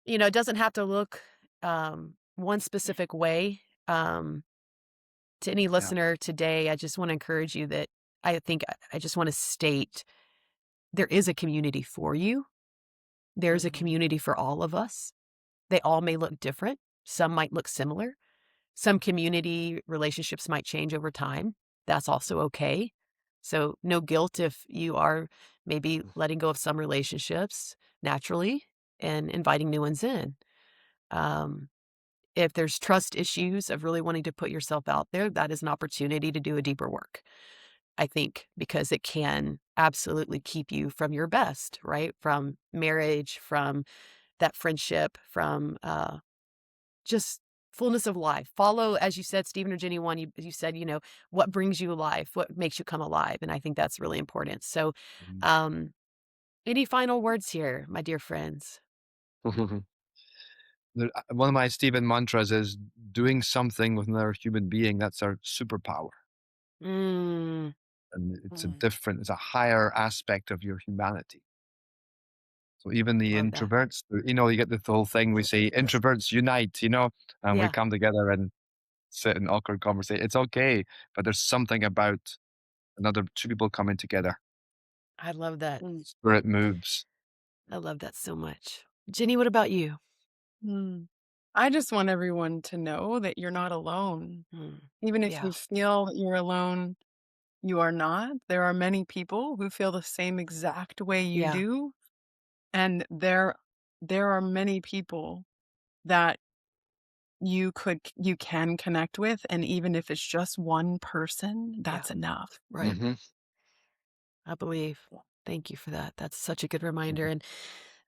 it doesn't have to look one specific way. To any Yeah. listener today, I just want to encourage you that I just want to state there is a community for you. There's a Mhm. community for all of us. They all may look different. Some might look similar. Some community relationships might change over time. That's also okay. So, no guilt if you are maybe letting go of some relationships naturally and inviting new ones in. Um, if there's trust issues of really wanting to put yourself out there, that is an opportunity to do a deeper work, I think, because it can absolutely keep you from your best, right? From marriage, from that friendship, from just fullness of life. Follow, as you said, Stephen or Jenny one, you said, what brings you alive, what makes you come alive. And I think that's really important. So, Mhm. um, any final words here, my dear friends? One of my Stephen mantras is doing something with another human being. That's our superpower. Mm, And Mm. it's a higher aspect of your humanity. So even the love that. introverts, you get the whole thing we say, introverts unite, and we Yeah, come together and sit in awkward conversation. It's okay, but there's something about another two people coming together. I love that. Mm. Spirit moves. I love that so much. Jenny, what about you? Mm. I just want everyone to know that you're not alone. Mm, Even if yeah, you feel that you're alone, you are not. There are many people who feel the same exact way you yeah, do, and there are many people that you can connect with, and even if it's just one person, yeah, that's enough. right. Mhm. I believe. Thank you for that. That's such a good reminder. Mhm.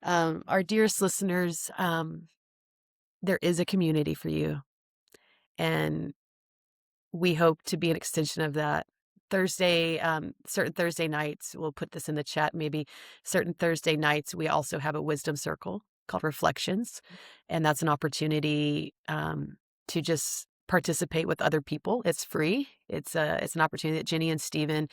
And our dearest listeners, there is a community for you. And we hope to be an extension of that. Certain Thursday nights, we'll put this in the chat, maybe certain Thursday nights, we also have a wisdom circle called Reflections. And that's an opportunity to just participate with other people. It's free. It's an opportunity that Jenny and Stephen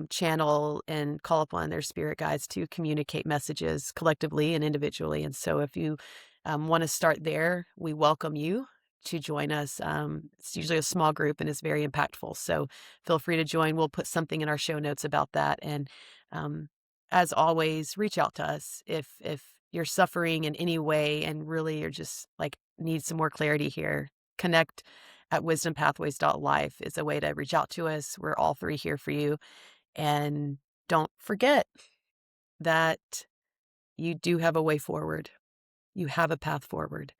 channel and call upon their spirit guides to communicate messages collectively and individually. And so if you want to start there, we welcome you to join us. It's usually a small group and it's very impactful. So feel free to join. We'll put something in our show notes about that. And as always, reach out to us if you're suffering in any way and really you're just like need some more clarity here. Connect at wisdompathways.life is a way to reach out to us. We're all three here for you. And don't forget that you do have a way forward. You have a path forward.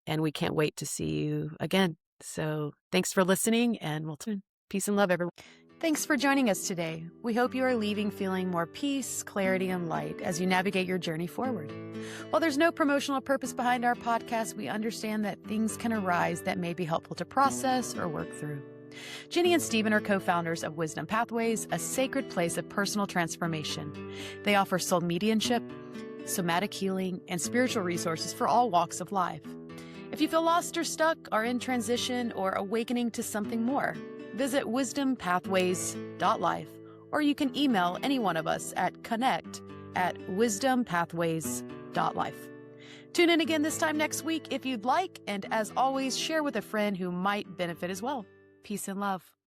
And we can't wait to see you again. So thanks for listening, and we'll tune. Peace and love, everyone. Thanks for joining us today. We hope you are leaving feeling more peace, clarity, and light as you navigate your journey forward. While there's no promotional purpose behind our podcast, we understand that things can arise that may be helpful to process or work through. Jenny and Stephen are co-founders of Wisdom Pathways, a sacred place of personal transformation. They offer soul mediumship, somatic healing, and spiritual resources for all walks of life. If you feel lost or stuck, are in transition, or awakening to something more, visit wisdompathways.life, or you can email any one of us at connect@wisdompathways.life. Tune in again this time next week if you'd like, and as always, share with a friend who might benefit as well. Peace and love.